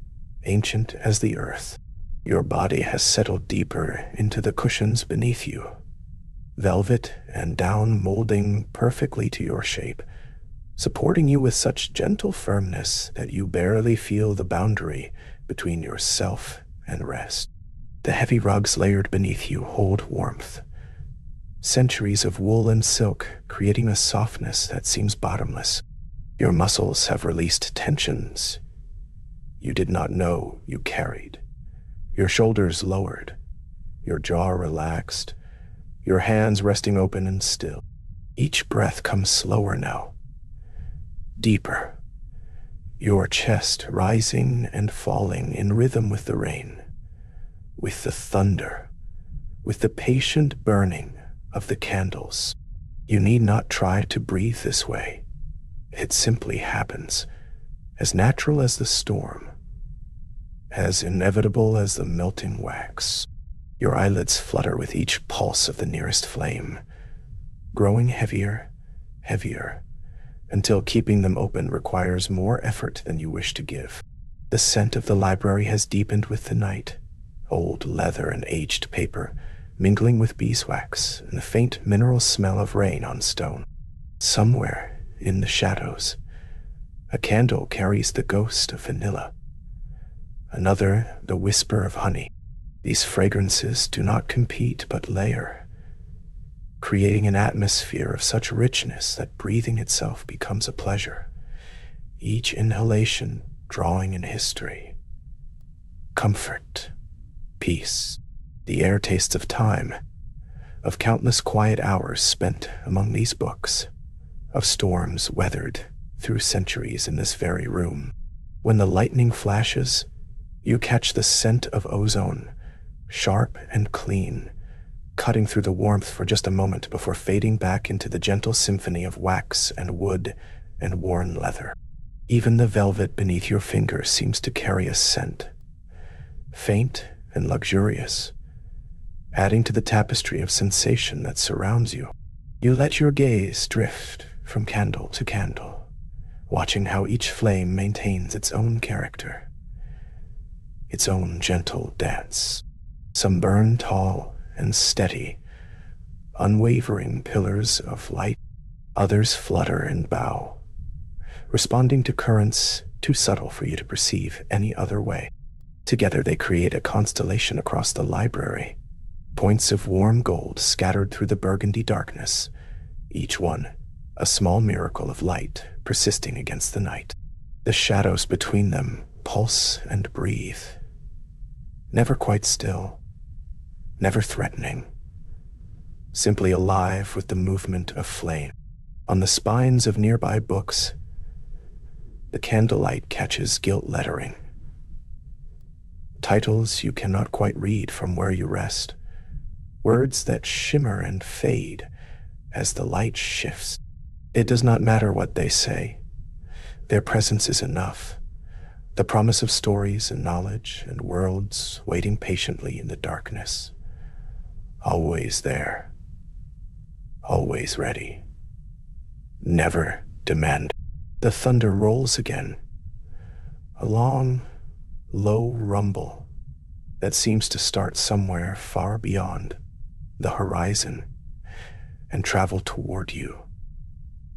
ancient as the earth, your body has settled deeper into the cushions beneath you, velvet and down molding perfectly to your shape, supporting you with such gentle firmness that you barely feel the boundary between yourself and rest. The heavy rugs layered beneath you hold warmth, centuries of wool and silk creating a softness that seems bottomless. Your muscles have released tensions you did not know you carried. Your shoulders lowered, your jaw relaxed, your hands resting open and still. Each breath comes slower now, deeper, your chest rising and falling in rhythm with the rain, with the thunder, with the patient burning of the candles. You need not try to breathe this way. It simply happens, as natural as the storm, as inevitable as the melting wax. Your eyelids flutter with each pulse of the nearest flame, growing heavier, heavier, until keeping them open requires more effort than you wish to give. The scent of the library has deepened with the night, old leather and aged paper, mingling with beeswax and the faint mineral smell of rain on stone. Somewhere in the shadows, a candle carries the ghost of vanilla, another the whisper of honey. These fragrances do not compete but layer, creating an atmosphere of such richness that breathing itself becomes a pleasure, each inhalation drawing in history. Comfort, peace, the air tastes of time, of countless quiet hours spent among these books, of storms weathered through centuries in this very room. When the lightning flashes, you catch the scent of ozone, sharp and clean, cutting through the warmth for just a moment before fading back into the gentle symphony of wax and wood and worn leather. Even the velvet beneath your fingers seems to carry a scent, faint and luxurious, adding to the tapestry of sensation that surrounds you. You let your gaze drift from candle to candle, watching how each flame maintains its own character, its own gentle dance. Some burn tall and steady, unwavering pillars of light. Others flutter and bow, responding to currents too subtle for you to perceive any other way. Together they create a constellation across the library, points of warm gold scattered through the burgundy darkness, each one a small miracle of light persisting against the night. The shadows between them pulse and breathe, never quite still, never threatening, simply alive with the movement of flame. On the spines of nearby books, the candlelight catches gilt lettering. Titles you cannot quite read from where you rest. Words that shimmer and fade as the light shifts. It does not matter what they say. Their presence is enough. The promise of stories and knowledge and worlds waiting patiently in the darkness. Always there. Always ready. Never demand. The thunder rolls again. A long, low rumble that seems to start somewhere far beyond the horizon and travel toward you,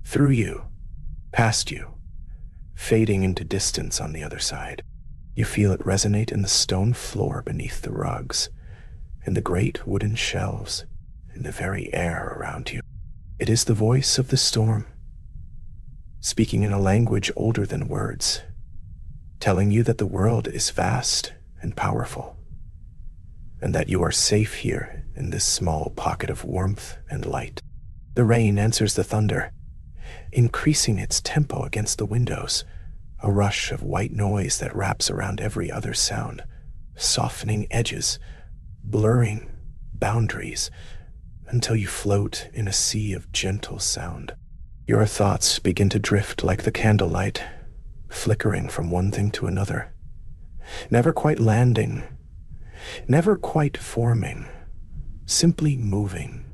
through you, past you, fading into distance on the other side. You feel it resonate in the stone floor beneath the rugs, in the great wooden shelves, in the very air around you. It is the voice of the storm, speaking in a language older than words, telling you that the world is vast and powerful, and that you are safe here in this small pocket of warmth and light. The rain answers the thunder, increasing its tempo against the windows, a rush of white noise that wraps around every other sound, softening edges, blurring boundaries, until you float in a sea of gentle sound. Your thoughts begin to drift like the candlelight, flickering from one thing to another, never quite landing, never quite forming, simply moving,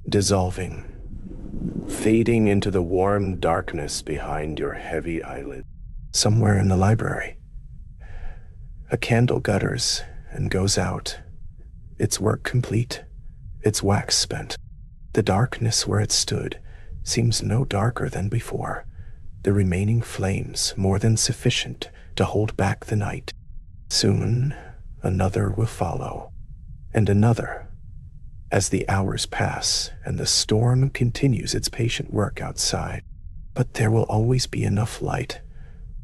dissolving, fading into the warm darkness behind your heavy eyelid. Somewhere in the library, a candle gutters and goes out, its work complete, its wax spent. The darkness where it stood seems no darker than before, the remaining flames more than sufficient to hold back the night. Soon, another will follow, and another, as the hours pass and the storm continues its patient work outside. But there will always be enough light,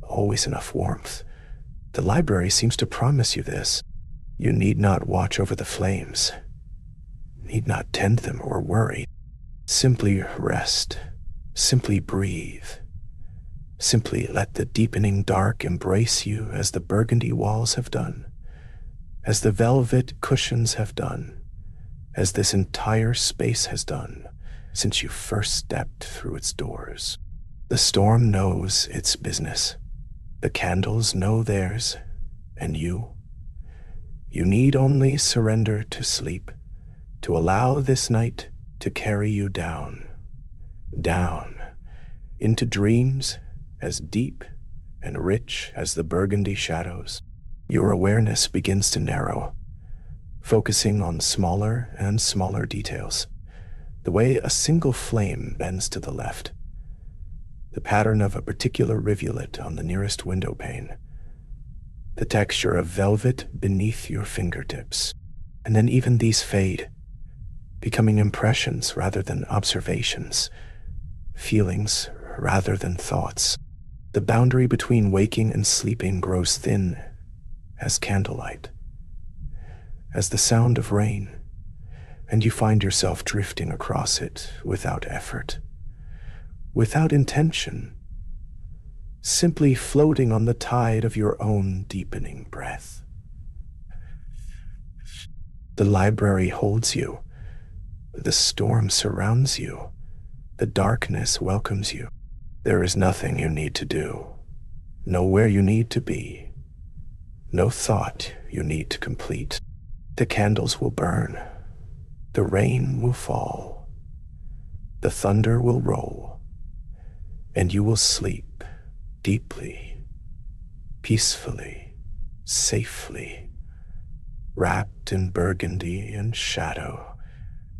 always enough warmth. The library seems to promise you this. You need not watch over the flames, need not tend them or worry. Simply rest, simply breathe, simply let the deepening dark embrace you as the burgundy walls have done, as the velvet cushions have done, as this entire space has done since you first stepped through its doors. The storm knows its business. The candles know theirs, and you need only surrender to sleep, to allow this night to carry you down, down, into dreams as deep and rich as the burgundy shadows. Your awareness begins to narrow, focusing on smaller and smaller details, the way a single flame bends to the left, the pattern of a particular rivulet on the nearest window pane, the texture of velvet beneath your fingertips. And then even these fade, becoming impressions rather than observations, feelings rather than thoughts. The boundary between waking and sleeping grows thin as candlelight, as the sound of rain, and you find yourself drifting across it without effort, without intention, simply floating on the tide of your own deepening breath. The library holds you. The storm surrounds you. The darkness welcomes you. There is nothing you need to do, nowhere you need to be, no thought you need to complete. The candles will burn. The rain will fall. The thunder will roll. And you will sleep deeply, peacefully, safely, wrapped in burgundy and shadow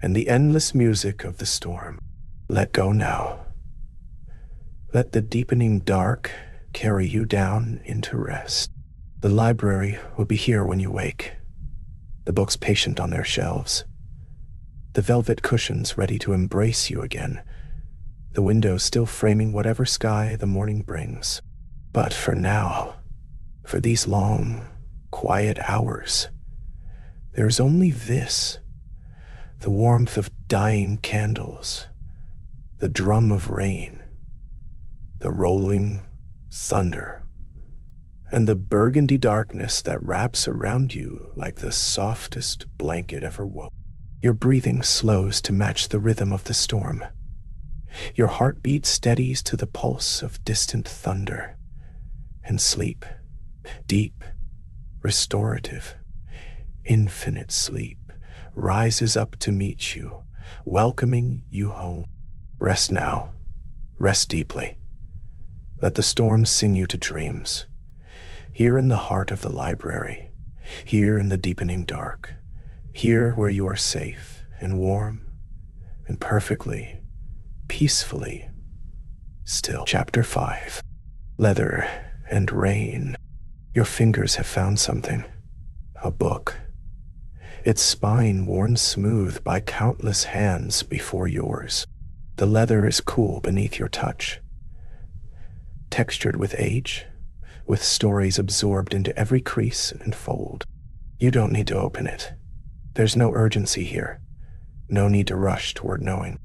and the endless music of the storm. Let go now. Let the deepening dark carry you down into rest. The library will be here when you wake, the books patient on their shelves, the velvet cushions ready to embrace you again, the windows still framing whatever sky the morning brings. But for now, for these long, quiet hours. There's only this, the warmth of dying candles, the drum of rain, the rolling thunder, and the burgundy darkness that wraps around you like the softest blanket ever wove. Your breathing slows to match the rhythm of the storm. Your heartbeat steadies to the pulse of distant thunder, and sleep, deep, restorative, infinite sleep, rises up to meet you, welcoming you home. Rest now. Rest deeply. Let the storm sing you to dreams. Here in the heart of the library, here in the deepening dark, here where you are safe and warm and perfectly, peacefully still. Chapter 5. Leather and Rain. Your fingers have found something. A book. Its spine worn smooth by countless hands before yours. The leather is cool beneath your touch, textured with age, with stories absorbed into every crease and fold. You don't need to open it. There's no urgency here. No need to rush toward knowing.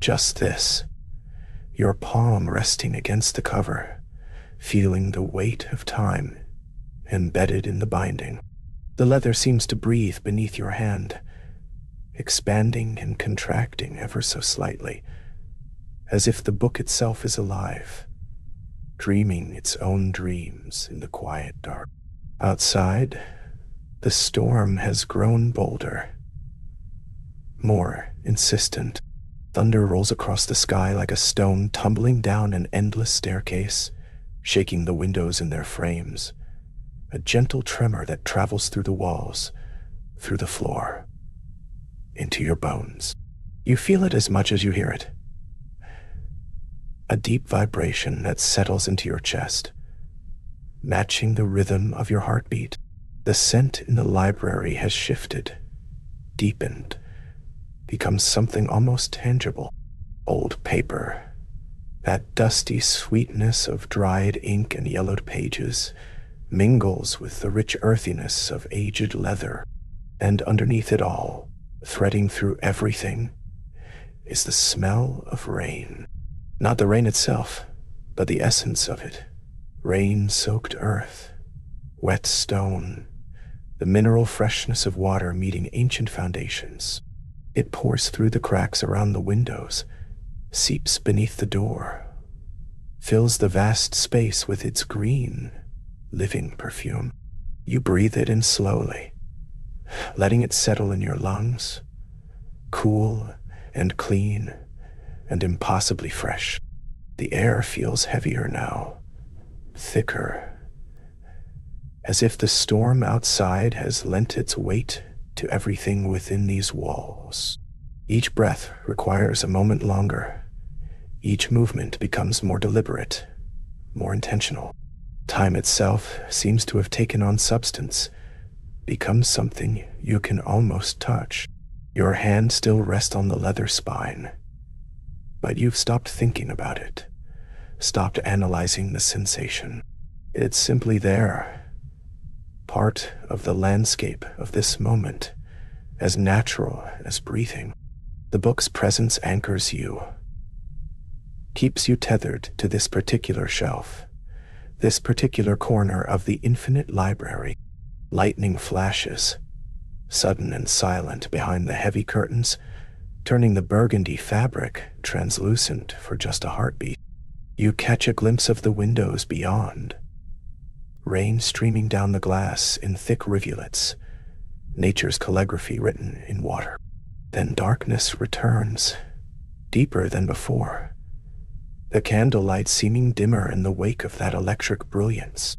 Just this, your palm resting against the cover, feeling the weight of time embedded in the binding. The leather seems to breathe beneath your hand, expanding and contracting ever so slightly, as if the book itself is alive, dreaming its own dreams in the quiet dark. Outside, the storm has grown bolder, more insistent. Thunder rolls across the sky like a stone tumbling down an endless staircase, shaking the windows in their frames. A gentle tremor that travels through the walls, through the floor, into your bones. You feel it as much as you hear it. A deep vibration that settles into your chest, matching the rhythm of your heartbeat. The scent in the library has shifted, deepened, become something almost tangible. Old paper, that dusty sweetness of dried ink and yellowed pages, mingles with the rich earthiness of aged leather, and underneath it all, threading through everything, is the smell of rain. Not the rain itself, but the essence of it. Rain-soaked earth, wet stone, the mineral freshness of water meeting ancient foundations. It pours through the cracks around the windows, seeps beneath the door, fills the vast space with its green, living perfume. You breathe it in slowly, letting it settle in your lungs, cool and clean and impossibly fresh. The air feels heavier now, thicker, as if the storm outside has lent its weight to everything within these walls. Each breath requires a moment longer. Each movement becomes more deliberate, more intentional. Time itself seems to have taken on substance, become something you can almost touch. Your hand still rests on the leather spine, but you've stopped thinking about it, stopped analyzing the sensation. It's simply there, part of the landscape of this moment, as natural as breathing. The book's presence anchors you, keeps you tethered to this particular shelf, this particular corner of the infinite library. Lightning flashes, sudden and silent behind the heavy curtains, turning the burgundy fabric translucent for just a heartbeat. You catch a glimpse of the windows beyond, rain streaming down the glass in thick rivulets, nature's calligraphy written in water. Then darkness returns, deeper than before, the candlelight seeming dimmer in the wake of that electric brilliance.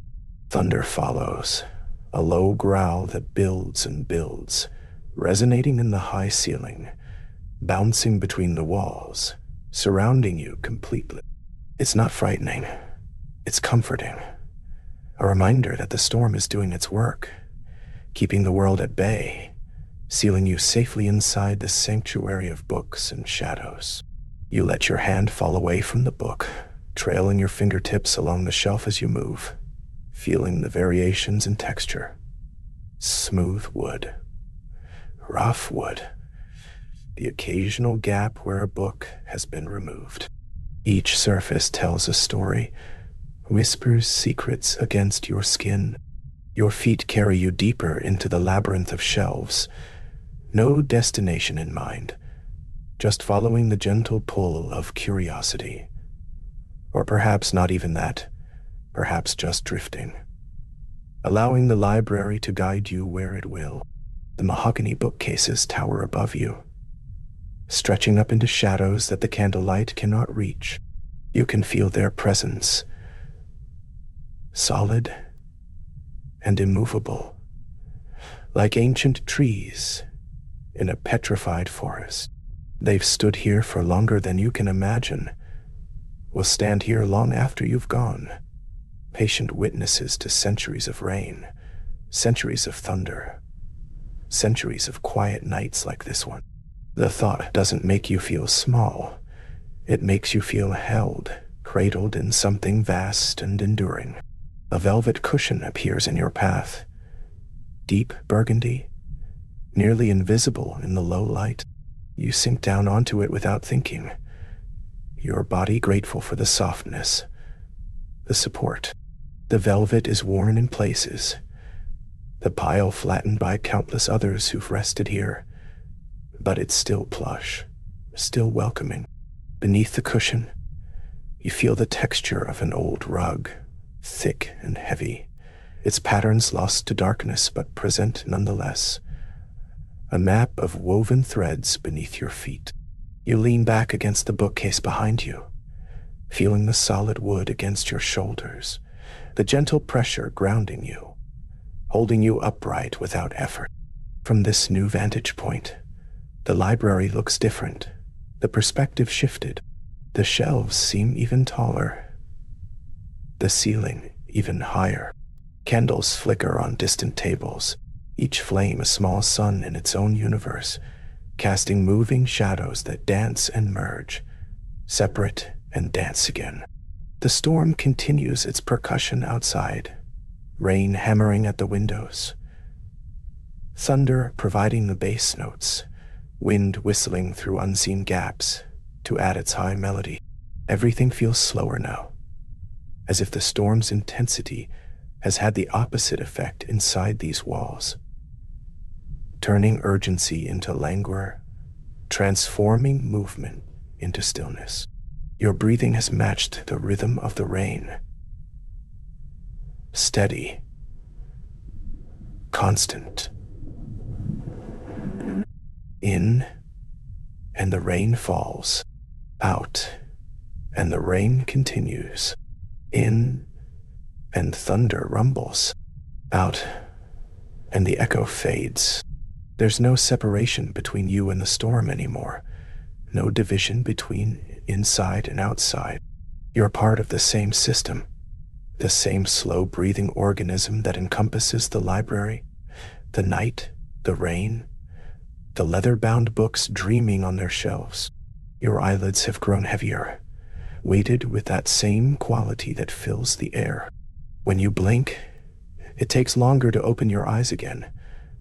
Thunder follows, a low growl that builds and builds, resonating in the high ceiling, bouncing between the walls, surrounding you completely. It's not frightening, it's comforting. A reminder that the storm is doing its work, keeping the world at bay, sealing you safely inside the sanctuary of books and shadows. You let your hand fall away from the book, trailing your fingertips along the shelf as you move, feeling the variations in texture, Smooth wood, rough wood, the occasional gap where a book has been removed. Each surface tells a story, whispers secrets against your skin. Your feet carry you deeper into the labyrinth of shelves. No destination in mind, just following the gentle pull of curiosity. Or perhaps not even that, perhaps just drifting. Allowing the library to guide you where it will. The mahogany bookcases tower above you, stretching up into shadows that the candlelight cannot reach. You can feel their presence, solid and immovable, like ancient trees in a petrified forest. They've stood here for longer than you can imagine, will stand here long after you've gone, patient witnesses to centuries of rain, centuries of thunder, centuries of quiet nights like this one. The thought doesn't make you feel small. It makes you feel held, cradled in something vast and enduring. A velvet cushion appears in your path, deep burgundy, nearly invisible in the low light. You sink down onto it without thinking, your body grateful for the softness, the support. The velvet is worn in places, the pile flattened by countless others who've rested here, but it's still plush, still welcoming. Beneath the cushion, you feel the texture of an old rug, thick and heavy, its patterns lost to darkness but present nonetheless. A map of woven threads beneath your feet. You lean back against the bookcase behind you, feeling the solid wood against your shoulders, the gentle pressure grounding you, holding you upright without effort. From this new vantage point, the library looks different. The perspective shifted. The shelves seem even taller, the ceiling even higher. Candles flicker on distant tables, each flame a small sun in its own universe, casting moving shadows that dance and merge, separate and dance again. The storm continues its percussion outside, rain hammering at the windows, thunder providing the bass notes, wind whistling through unseen gaps to add its high melody. Everything feels slower now, as if the storm's intensity has had the opposite effect inside these walls, turning urgency into languor, transforming movement into stillness. Your breathing has matched the rhythm of the rain. Steady, constant. In, and the rain falls. Out, and the rain continues. In, and thunder rumbles. Out, and the echo fades. There's no separation between you and the storm anymore. No division between inside and outside. You're part of the same system, the same slow-breathing organism that encompasses the library, the night, the rain, the leather-bound books dreaming on their shelves. Your eyelids have grown heavier, weighted with that same quality that fills the air. When you blink, it takes longer to open your eyes again,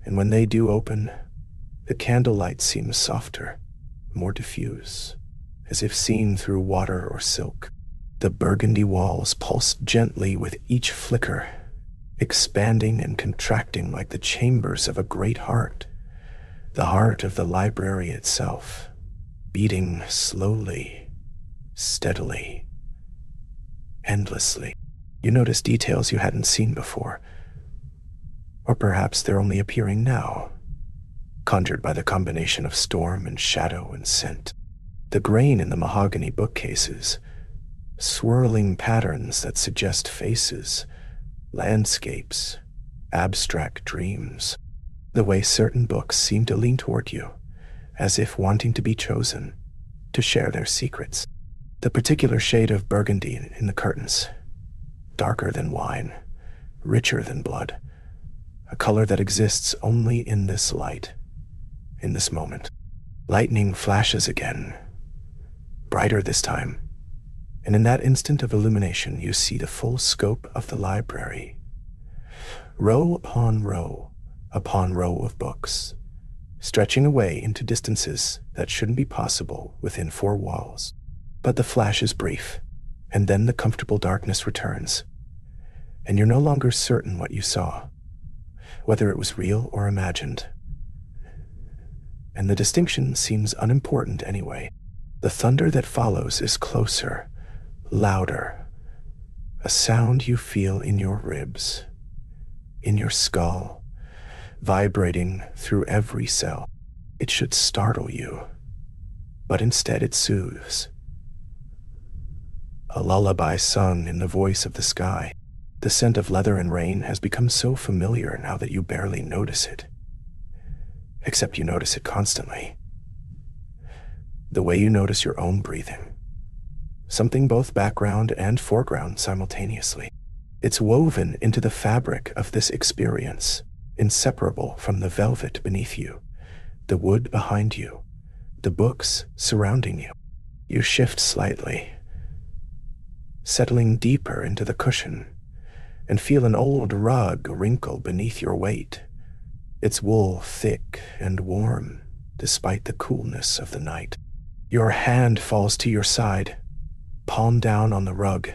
and when they do open, the candlelight seems softer, more diffuse, as if seen through water or silk. The burgundy walls pulse gently with each flicker, expanding and contracting like the chambers of a great heart, the heart of the library itself, beating slowly, steadily, endlessly. You notice details you hadn't seen before, or perhaps they're only appearing now, conjured by the combination of storm and shadow and scent. The grain in the mahogany bookcases, swirling patterns that suggest faces, landscapes, abstract dreams. The way certain books seem to lean toward you, as if wanting to be chosen, to share their secrets. The particular shade of burgundy in the curtains, darker than wine, richer than blood, a color that exists only in this light, in this moment. Lightning flashes again, brighter this time, and in that instant of illumination you see the full scope of the library. Row upon row, upon row of books, stretching away into distances that shouldn't be possible within four walls. But the flash is brief, and then the comfortable darkness returns, and you're no longer certain what you saw, whether it was real or imagined. And the distinction seems unimportant anyway. The thunder that follows is closer, louder, a sound you feel in your ribs, in your skull, vibrating through every cell. It should startle you, but instead it soothes. A lullaby sung in the voice of the sky. The scent of leather and rain has become so familiar now that you barely notice it. Except you notice it constantly. The way you notice your own breathing. Something both background and foreground simultaneously. It's woven into the fabric of this experience, inseparable from the velvet beneath you, the wood behind you, the books surrounding you. You shift slightly, settling deeper into the cushion, and feel an old rug wrinkle beneath your weight, its wool thick and warm despite the coolness of the night. Your hand falls to your side, palm down on the rug,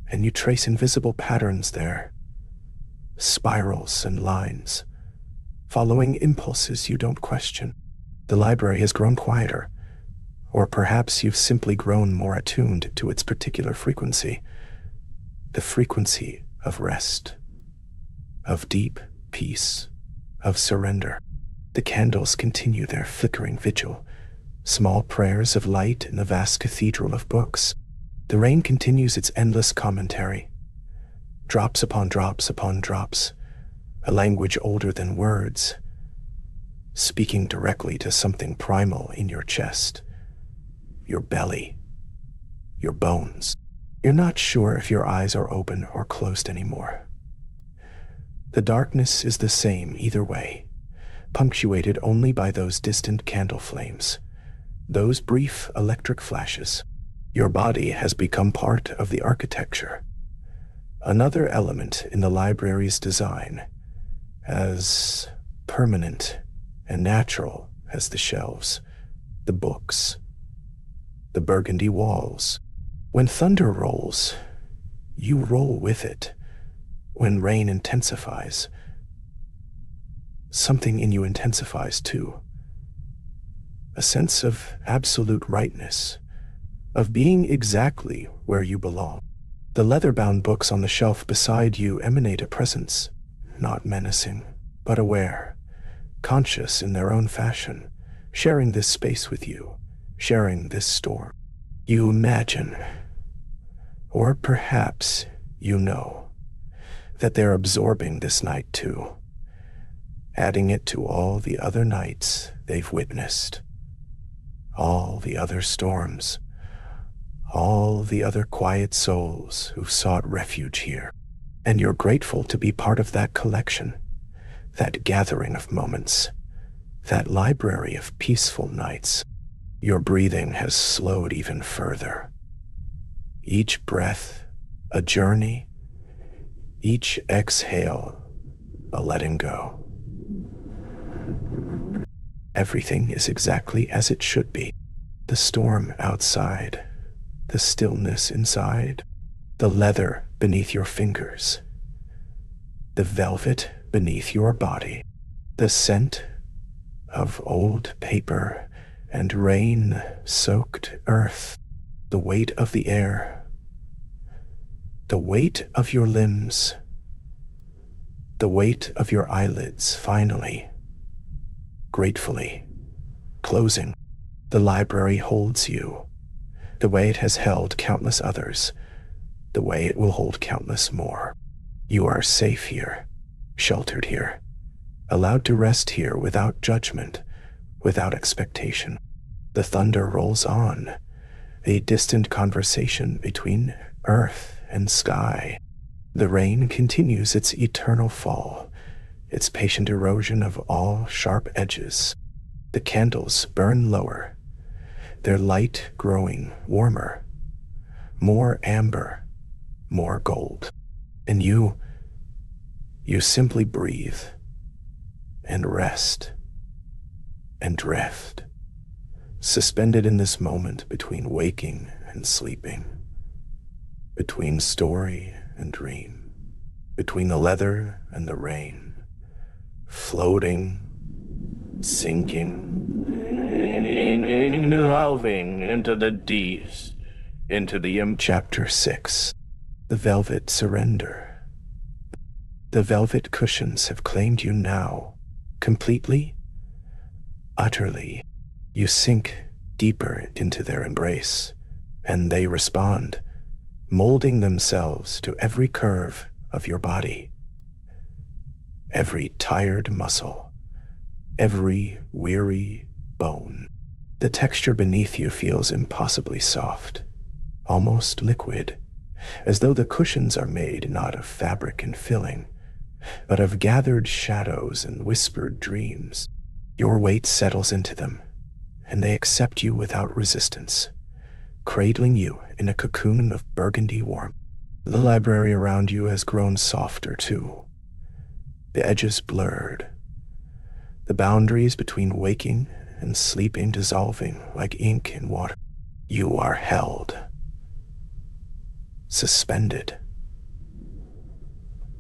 and you trace invisible patterns there, spirals and lines, following impulses you don't question. The library has grown quieter, or perhaps you've simply grown more attuned to its particular frequency, the frequency of rest, of deep peace, of surrender. The candles continue their flickering vigil, small prayers of light in the vast cathedral of books. The rain continues its endless commentary, drops upon drops upon drops, a language older than words, speaking directly to something primal in your chest, your belly, your bones. You're not sure if your eyes are open or closed anymore. The darkness is the same either way, punctuated only by those distant candle flames, those brief electric flashes. Your body has become part of the architecture, another element in the library's design, as permanent and natural as the shelves, the books, the burgundy walls. When thunder rolls, you roll with it. When rain intensifies, something in you intensifies too. A sense of absolute rightness, of being exactly where you belong. The leather-bound books on the shelf beside you emanate a presence, not menacing, but aware, conscious in their own fashion, sharing this space with you, sharing this storm. You imagine, or perhaps you know, that they're absorbing this night too, adding it to all the other nights they've witnessed, all the other storms, all the other quiet souls who've sought refuge here. And you're grateful to be part of that collection, that gathering of moments, that library of peaceful nights. Your breathing has slowed even further. Each breath, a journey, each exhale, a letting go. Everything is exactly as it should be. The storm outside, the stillness inside, the leather beneath your fingers, the velvet beneath your body, the scent of old paper and rain-soaked earth, the weight of the air, the weight of your limbs, the weight of your eyelids finally, gratefully, closing. The library holds you, the way it has held countless others, the way it will hold countless more. You are safe here, sheltered here, allowed to rest here without judgment, without expectation. The thunder rolls on, a distant conversation between earth and sky. The rain continues its eternal fall, its patient erosion of all sharp edges. The candles burn lower, their light growing warmer, more amber, more gold. And you simply breathe, and rest and drift, suspended in this moment between waking and sleeping, between story and dream, between the leather and the rain, floating, sinking, dissolving into the deeps, into the Chapter 6. The velvet surrender. The velvet cushions have claimed you now, completely, utterly. You sink deeper into their embrace, and they respond, molding themselves to every curve of your body, every tired muscle, every weary bone. The texture beneath you feels impossibly soft, almost liquid, as though the cushions are made not of fabric and filling, but of gathered shadows and whispered dreams. Your weight settles into them, and they accept you without resistance, cradling you in a cocoon of burgundy warmth. The library around you has grown softer, too, the edges blurred, the boundaries between waking and sleeping dissolving like ink in water. You are held, suspended,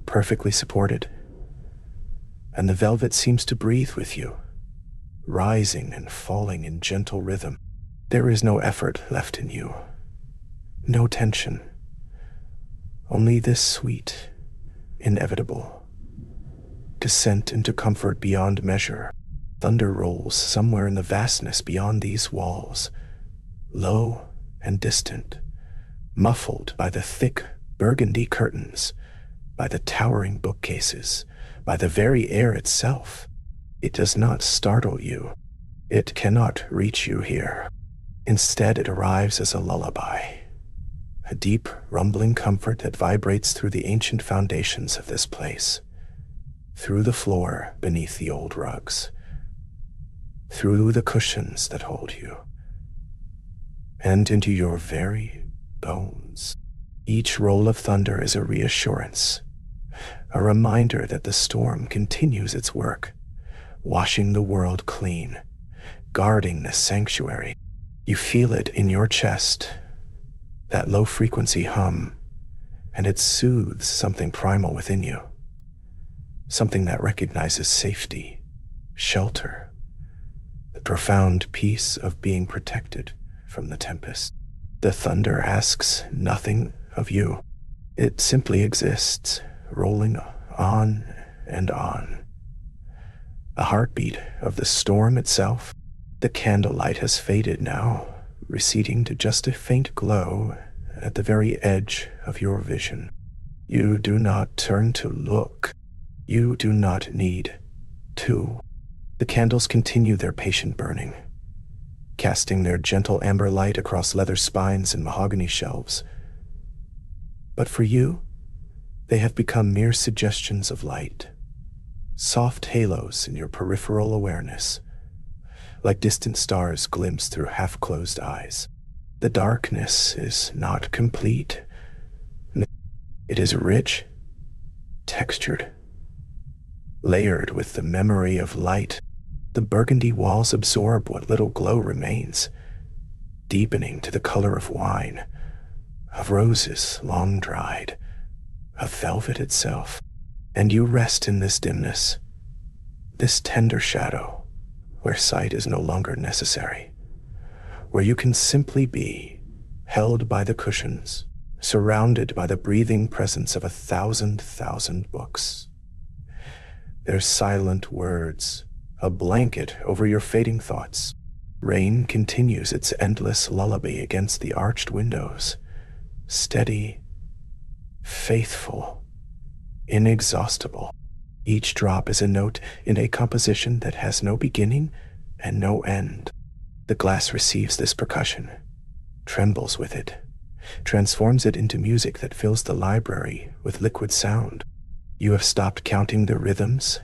perfectly supported, and the velvet seems to breathe with you, rising and falling in gentle rhythm. There is no effort left in you, no tension, only this sweet, inevitable descent into comfort beyond measure. Thunder rolls somewhere in the vastness beyond these walls, low and distant, muffled by the thick burgundy curtains, by the towering bookcases, by the very air itself. It does not startle you. It cannot reach you here. Instead, it arrives as a lullaby, a deep, rumbling comfort that vibrates through the ancient foundations of this place, through the floor beneath the old rugs, through the cushions that hold you, and into your very bones. Each roll of thunder is a reassurance, a reminder that the storm continues its work, washing the world clean, guarding the sanctuary. You feel it in your chest, that low-frequency hum, and it soothes something primal within you, something that recognizes safety, shelter, the profound peace of being protected from the tempest. The thunder asks nothing of you. It simply exists, rolling on and on. A heartbeat of the storm itself. The candlelight has faded now, receding to just a faint glow at the very edge of your vision. You do not turn to look. You do not need to. The candles continue their patient burning, casting their gentle amber light across leather spines and mahogany shelves. But for you, they have become mere suggestions of light, soft halos in your peripheral awareness, like distant stars glimpsed through half-closed eyes. The darkness is not complete. It is rich, textured, layered with the memory of light. The burgundy walls absorb what little glow remains, deepening to the color of wine, of roses long dried, of velvet itself. And you rest in this dimness, this tender shadow, where sight is no longer necessary, where you can simply be held by the cushions, surrounded by the breathing presence of 1,000 books. Their silent words, a blanket over your fading thoughts. Rain continues its endless lullaby against the arched windows, steady, faithful, inexhaustible. Each drop is a note in a composition that has no beginning and no end. The glass receives this percussion, trembles with it, transforms it into music that fills the library with liquid sound. You have stopped counting the rhythms,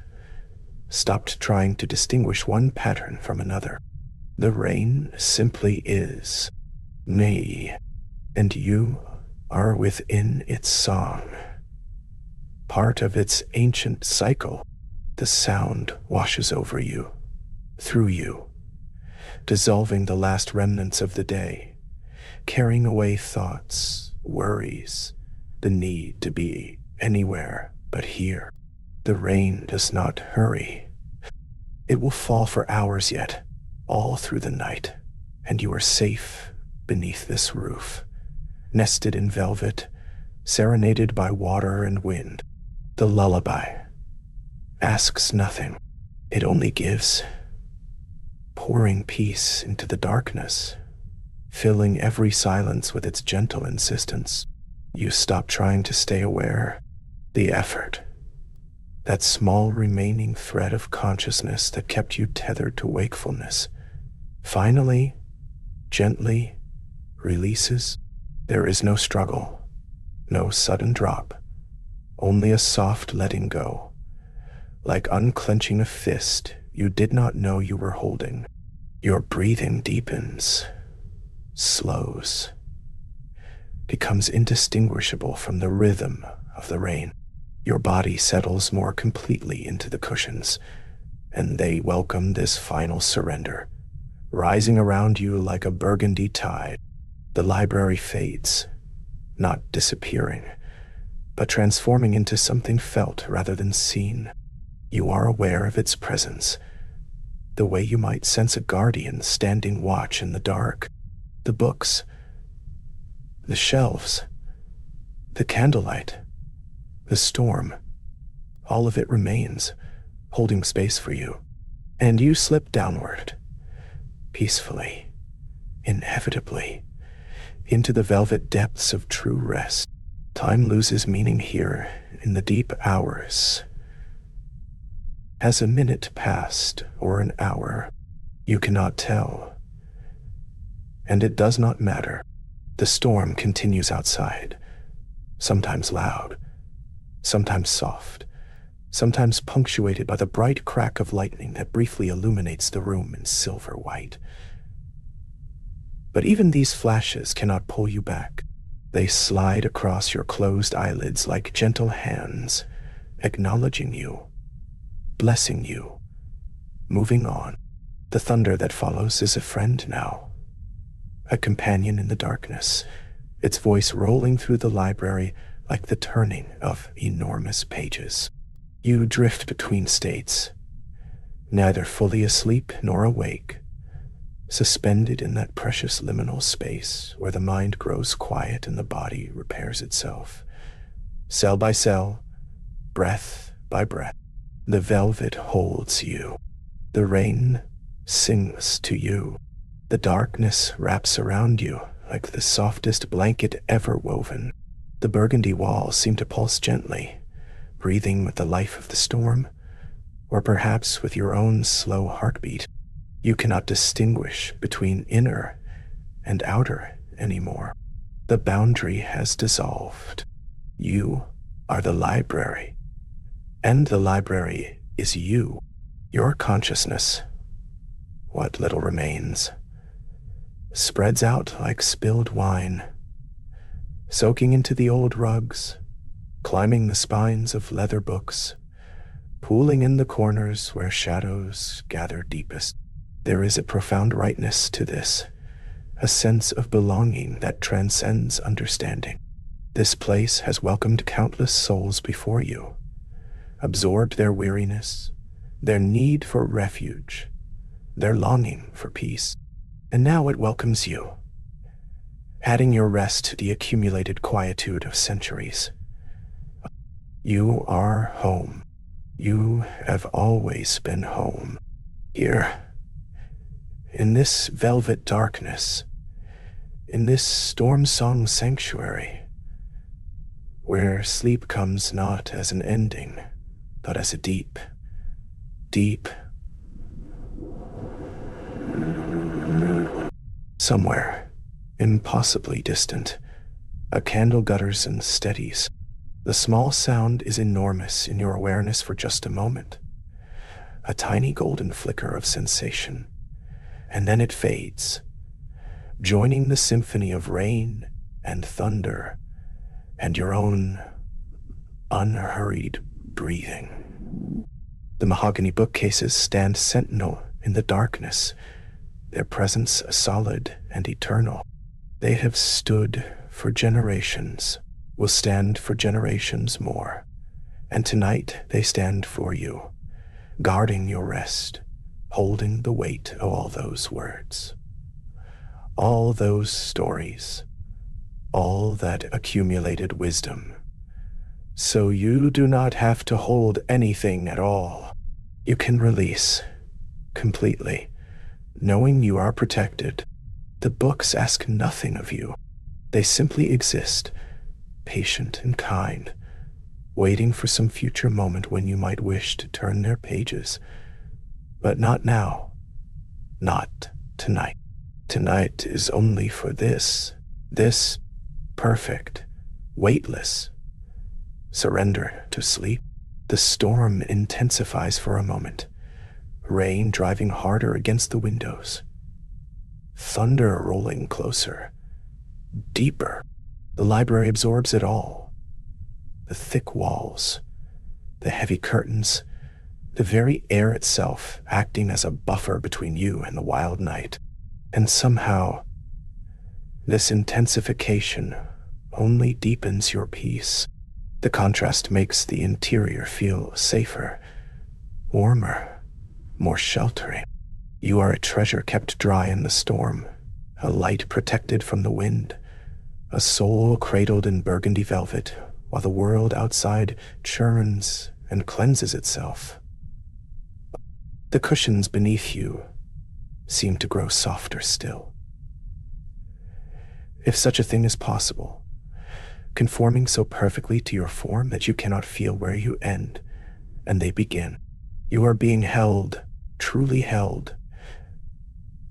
stopped trying to distinguish one pattern from another. The rain simply is me, and you are within its song, part of its ancient cycle. The sound washes over you, through you, dissolving the last remnants of the day, carrying away thoughts, worries, the need to be anywhere but here. The rain does not hurry. It will fall for hours yet, all through the night, and you are safe beneath this roof, nested in velvet, serenaded by water and wind. The lullaby asks nothing. It only gives, pouring peace into the darkness, filling every silence with its gentle insistence. You stop trying to stay aware. The effort, that small remaining thread of consciousness that kept you tethered to wakefulness, finally, gently releases. There is no struggle, no sudden drop, only a soft letting go, like unclenching a fist you did not know you were holding. Your breathing deepens, slows, becomes indistinguishable from the rhythm of the rain. Your body settles more completely into the cushions, and they welcome this final surrender, rising around you like a Burgundy tide. The library fades, not disappearing, but transforming into something felt rather than seen. You are aware of its presence, the way you might sense a guardian standing watch in the dark. The books, the shelves, the candlelight, the storm, all of it remains, holding space for you. And you slip downward, peacefully, inevitably, into the velvet depths of true rest. Time loses meaning here in the deep hours. Has a minute passed or an hour? You cannot tell. And it does not matter. The storm continues outside, sometimes loud, sometimes soft, sometimes punctuated by the bright crack of lightning that briefly illuminates the room in silver white. But even these flashes cannot pull you back. They slide across your closed eyelids like gentle hands, acknowledging you, blessing you, moving on. The thunder that follows is a friend now, a companion in the darkness, its voice rolling through the library like the turning of enormous pages. You drift between states, neither fully asleep nor awake, suspended in that precious liminal space where the mind grows quiet and the body repairs itself. Cell by cell, breath by breath, the velvet holds you. The rain sings to you. The darkness wraps around you like the softest blanket ever woven. The burgundy walls seem to pulse gently, breathing with the life of the storm, or perhaps with your own slow heartbeat. You cannot distinguish between inner and outer anymore. The boundary has dissolved. You are the library, and the library is you. Your consciousness, what little remains, spreads out like spilled wine, soaking into the old rugs, climbing the spines of leather books, pooling in the corners where shadows gather deepest. There is a profound rightness to this, a sense of belonging that transcends understanding. This place has welcomed countless souls before you, absorbed their weariness, their need for refuge, their longing for peace. And now it welcomes you, adding your rest to the accumulated quietude of centuries. You are home. You have always been home. Here, in this velvet darkness, in this storm-song sanctuary, where sleep comes not as an ending, but as a deep, deep, somewhere, impossibly distant, a candle gutters and steadies. The small sound is enormous in your awareness for just a moment, a tiny golden flicker of sensation, and then it fades, joining the symphony of rain and thunder and your own unhurried breathing. The mahogany bookcases stand sentinel in the darkness, their presence solid and eternal. They have stood for generations, will stand for generations more, and tonight they stand for you, guarding your rest, holding the weight of all those words, all those stories, all that accumulated wisdom. So you do not have to hold anything at all. You can release completely, knowing you are protected. The books ask nothing of you. They simply exist, patient and kind, waiting for some future moment when you might wish to turn their pages. But not now. Not tonight. Tonight is only for this perfect, weightless surrender to sleep. The storm intensifies for a moment, rain driving harder against the windows, thunder rolling closer, deeper. The library absorbs it all. The thick walls, the heavy curtains, the very air itself acting as a buffer between you and the wild night. And somehow, this intensification only deepens your peace. The contrast makes the interior feel safer, warmer, more sheltering. You are a treasure kept dry in the storm, a light protected from the wind, a soul cradled in burgundy velvet, while the world outside churns and cleanses itself. The cushions beneath you seem to grow softer still. If such a thing is possible, conforming so perfectly to your form that you cannot feel where you end and they begin. You are being held, truly held.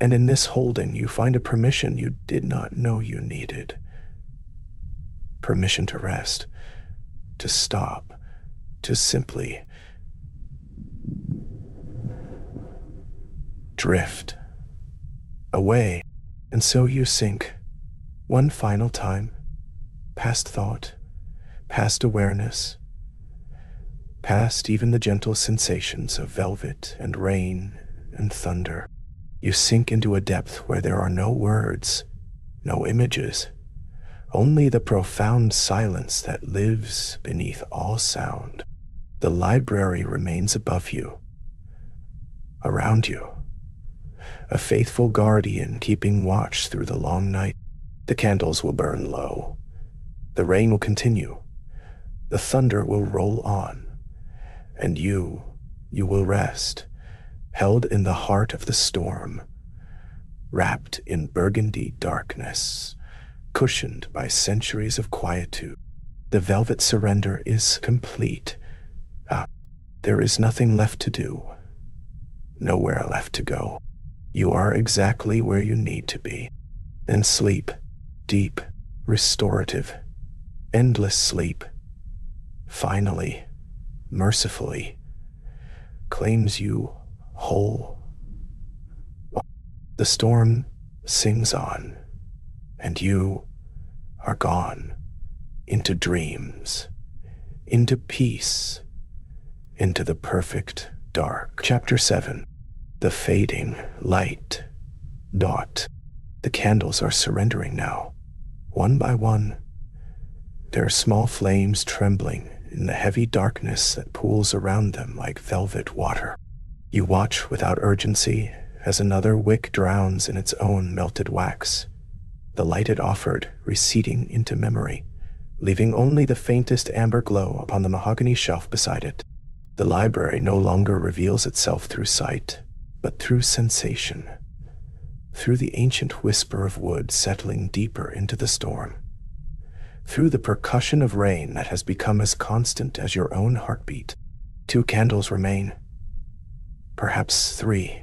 And in this holding, you find a permission you did not know you needed. Permission to rest, to stop, to simply drift away. And so you sink, one final time, past thought, past awareness, past even the gentle sensations of velvet and rain and thunder. You sink into a depth where there are no words, no images, only the profound silence that lives beneath all sound. The library remains above you, around you, a faithful guardian keeping watch through the long night. The candles will burn low. The rain will continue. The thunder will roll on. And you will rest, held in the heart of the storm, wrapped in burgundy darkness, cushioned by centuries of quietude. The velvet surrender is complete. There is nothing left to do, nowhere left to go. You are exactly where you need to be. And sleep, deep, restorative, endless sleep, finally, mercifully, claims you whole. The storm sings on, and you are gone into dreams, into peace, into the perfect dark. Chapter 7. The fading light. Dot. The candles are surrendering now, one by one. There are small flames trembling in the heavy darkness that pools around them like velvet water. You watch without urgency as another wick drowns in its own melted wax, the light it offered receding into memory, leaving only the faintest amber glow upon the mahogany shelf beside it. The library no longer reveals itself through sight, but through sensation, through the ancient whisper of wood settling deeper into the storm, through the percussion of rain that has become as constant as your own heartbeat. 2 candles remain, perhaps 3,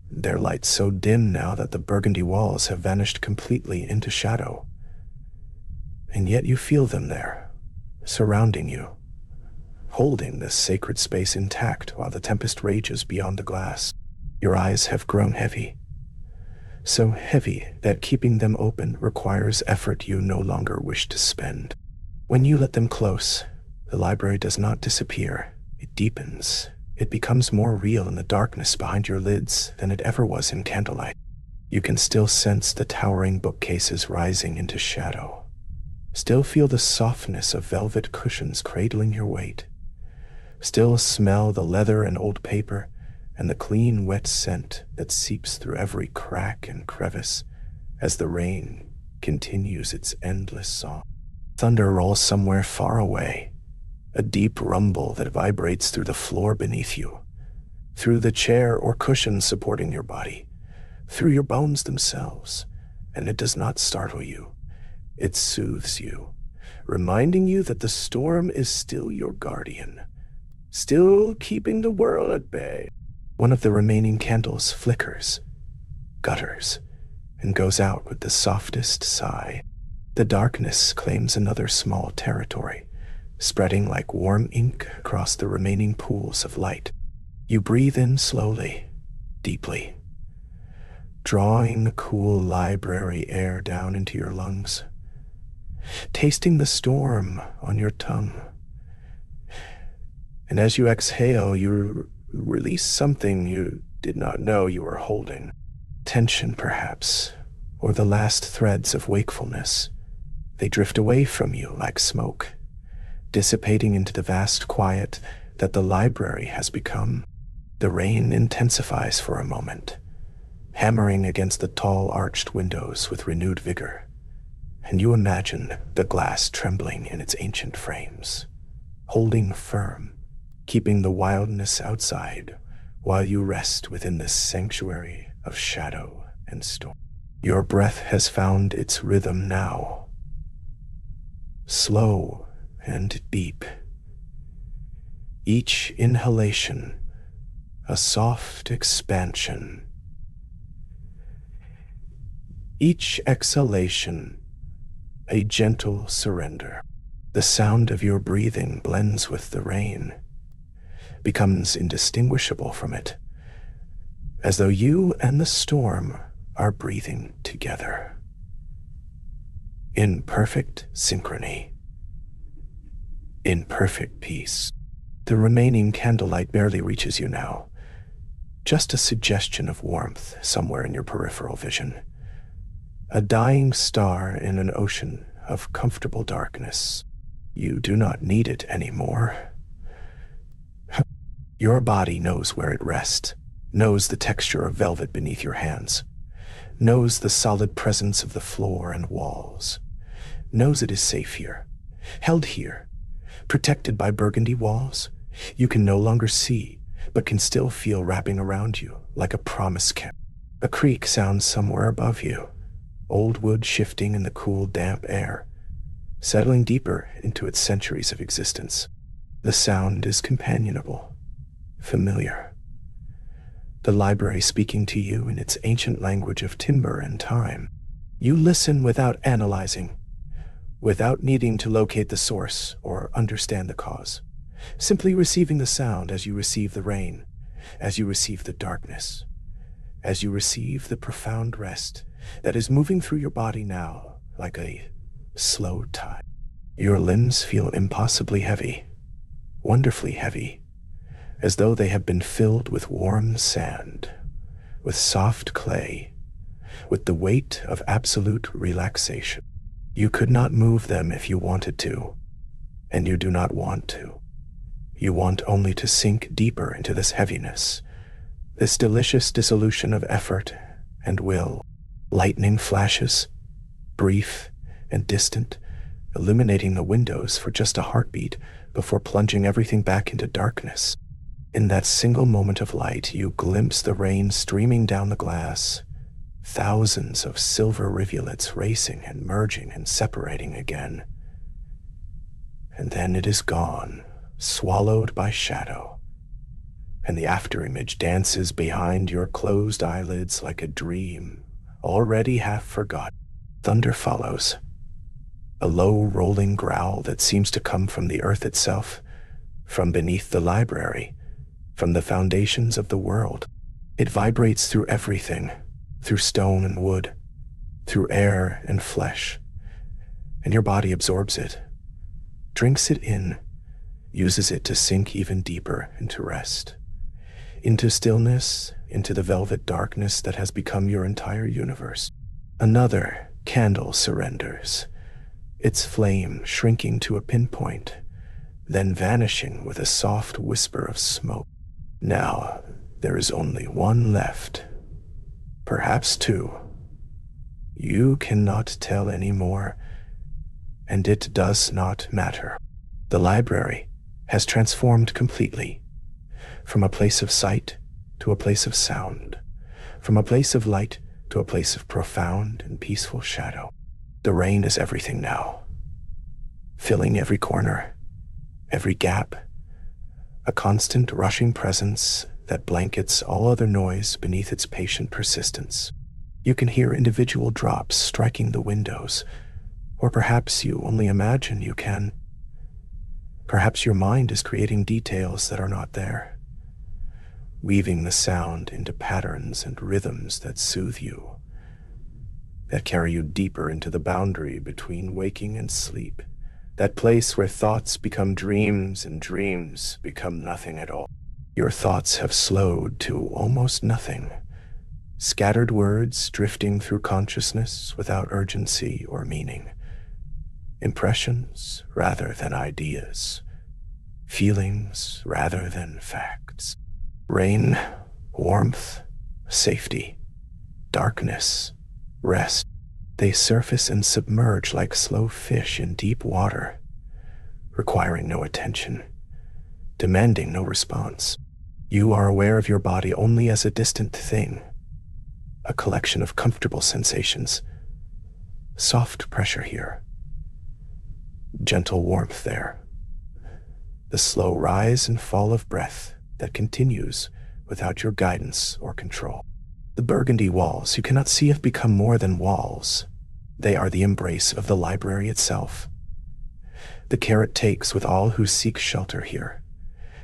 their light so dim now that the burgundy walls have vanished completely into shadow. And yet you feel them there, surrounding you, holding this sacred space intact while the tempest rages beyond the glass. Your eyes have grown heavy, so heavy that keeping them open requires effort you no longer wish to spend. When you let them close, the library does not disappear. It deepens, It becomes more real in the darkness behind your lids than it ever was in candlelight. You can still sense the towering bookcases rising into shadow. Still feel the softness of velvet cushions cradling your weight. Still smell the leather and old paper and the clean, wet scent that seeps through every crack and crevice as the rain continues its endless song. Thunder rolls somewhere far away, a deep rumble that vibrates through the floor beneath you, through the chair or cushion supporting your body, through your bones themselves, and it does not startle you. It soothes you, reminding you that the storm is still your guardian, still keeping the world at bay. One of the remaining candles flickers, gutters, and goes out with the softest sigh. The darkness claims another small territory, spreading like warm ink across the remaining pools of light. You breathe in slowly, deeply, drawing the cool library air down into your lungs, tasting the storm on your tongue. And as you exhale, you release something you did not know you were holding. Tension, perhaps, or the last threads of wakefulness. They drift away from you like smoke, dissipating into the vast quiet that the library has become. The rain intensifies for a moment, hammering against the tall arched windows with renewed vigor, and you imagine the glass trembling in its ancient frames, holding firm, keeping the wildness outside while you rest within this sanctuary of shadow and storm. Your breath has found its rhythm now, slow and deep. Each inhalation, a soft expansion. Each exhalation, a gentle surrender. The sound of your breathing blends with the rain, becomes indistinguishable from it, as though you and the storm are breathing together, in perfect synchrony, in perfect peace. The remaining candlelight barely reaches you now, just a suggestion of warmth somewhere in your peripheral vision, a dying star in an ocean of comfortable darkness. You do not need it anymore. Your body knows where it rests, knows the texture of velvet beneath your hands, knows the solid presence of the floor and walls, knows it is safe here, held here, protected by burgundy walls you can no longer see, but can still feel wrapping around you like a promise kept. A creak sounds somewhere above you, old wood shifting in the cool, damp air, settling deeper into its centuries of existence. The sound is companionable, familiar. The library speaking to you in its ancient language of timber and time. You listen without analyzing, without needing to locate the source or understand the cause, simply receiving the sound as you receive the rain, as you receive the darkness, as you receive the profound rest that is moving through your body now like a slow tide. Your limbs feel impossibly heavy, wonderfully heavy, as though they have been filled with warm sand, with soft clay, with the weight of absolute relaxation. You could not move them if you wanted to, and you do not want to. You want only to sink deeper into this heaviness, this delicious dissolution of effort and will. Lightning flashes, brief and distant, illuminating the windows for just a heartbeat before plunging everything back into darkness. In that single moment of light, you glimpse the rain streaming down the glass, thousands of silver rivulets racing and merging and separating again. And then it is gone, swallowed by shadow, and the afterimage dances behind your closed eyelids like a dream, already half forgotten. Thunder follows, a low rolling growl that seems to come from the earth itself, from beneath the library, from the foundations of the world. It vibrates through everything, through stone and wood, through air and flesh, and your body absorbs it, drinks it in, uses it to sink even deeper into rest. into stillness, into the velvet darkness that has become your entire universe. Another candle surrenders, its flame shrinking to a pinpoint, then vanishing with a soft whisper of smoke. Now, there is only one left, perhaps two. You cannot tell any more, and it does not matter. The library has transformed completely, from a place of sight to a place of sound, from a place of light to a place of profound and peaceful shadow. The rain is everything now, filling every corner, every gap, a constant rushing presence that blankets all other noise beneath its patient persistence. You can hear individual drops striking the windows, or perhaps you only imagine you can. Perhaps your mind is creating details that are not there, weaving the sound into patterns and rhythms that soothe you, that carry you deeper into the boundary between waking and sleep, that place where thoughts become dreams and dreams become nothing at all. Your thoughts have slowed to almost nothing, scattered words drifting through consciousness without urgency or meaning, impressions rather than ideas, feelings rather than facts. Rain, warmth, safety, darkness, rest. They surface and submerge like slow fish in deep water, requiring no attention, demanding no response. You are aware of your body only as a distant thing, a collection of comfortable sensations. Soft pressure here, gentle warmth there, the slow rise and fall of breath that continues without your guidance or control. The burgundy walls you cannot see have become more than walls. They are the embrace of the library itself, the care it takes with all who seek shelter here,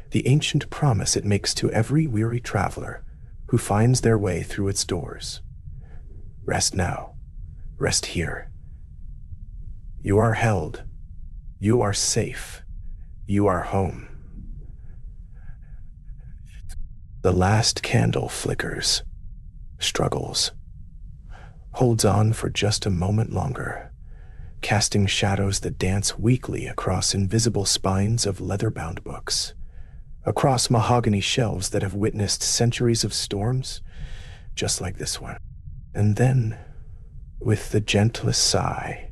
the ancient promise it makes to every weary traveler who finds their way through its doors. Rest now, rest here. You are held, you are safe, you are home. The last candle flickers, struggles, holds on for just a moment longer, casting shadows that dance weakly across invisible spines of leather-bound books, across mahogany shelves that have witnessed centuries of storms, just like this one. And then, with the gentlest sigh,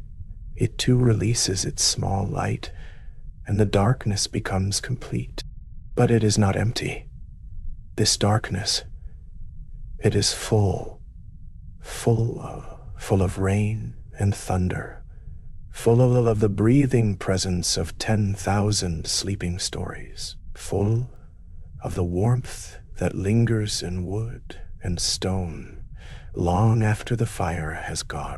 it too releases its small light, and the darkness becomes complete. But it is not empty. This darkness, it is full of rain and thunder, full of the breathing presence of 10,000 sleeping stories, full of the warmth that lingers in wood and stone long after the fire has gone.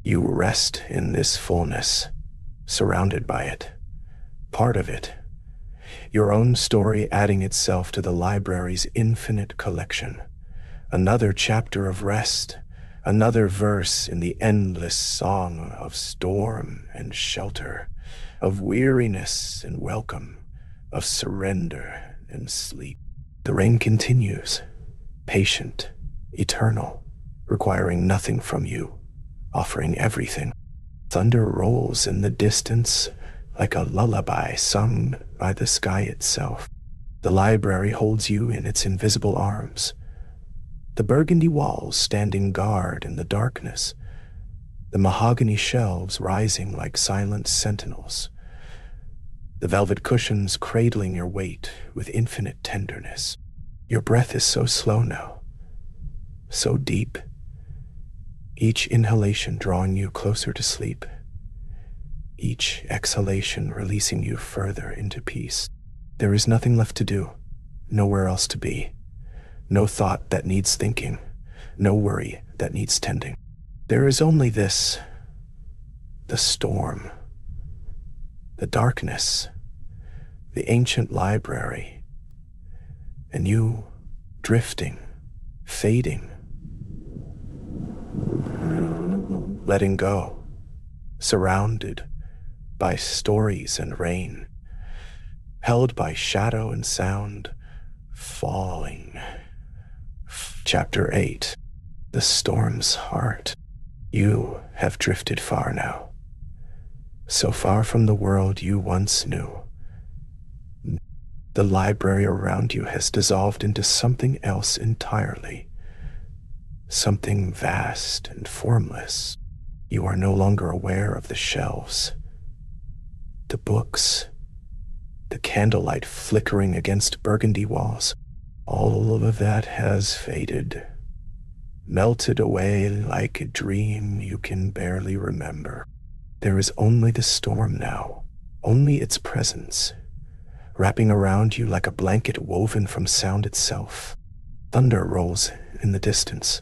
You rest in this fullness, surrounded by it, part of it, your own story adding itself to the library's infinite collection. Another chapter of rest, another verse in the endless song of storm and shelter, of weariness and welcome, of surrender and sleep. The rain continues, patient, eternal, requiring nothing from you, offering everything. Thunder rolls in the distance like a lullaby sung by the sky itself. The library holds you in its invisible arms, the burgundy walls standing guard in the darkness, the mahogany shelves rising like silent sentinels, the velvet cushions cradling your weight with infinite tenderness. Your breath is so slow now, so deep, each inhalation drawing you closer to sleep, each exhalation releasing you further into peace. There is nothing left to do, nowhere else to be, no thought that needs thinking, no worry that needs tending. There is only this, the storm, the darkness, the ancient library, and you drifting, fading, letting go, surrounded by stories and rain, held by shadow and sound, falling. Chapter 8. The Storm's Heart. You have drifted far now. So far from the world you once knew. The library around you has dissolved into something else entirely. Something vast and formless. You are no longer aware of the shelves, the books, the candlelight flickering against burgundy walls. All of that has faded, melted away like a dream you can barely remember. There is only the storm now, only its presence, wrapping around you like a blanket woven from sound itself. Thunder rolls in the distance,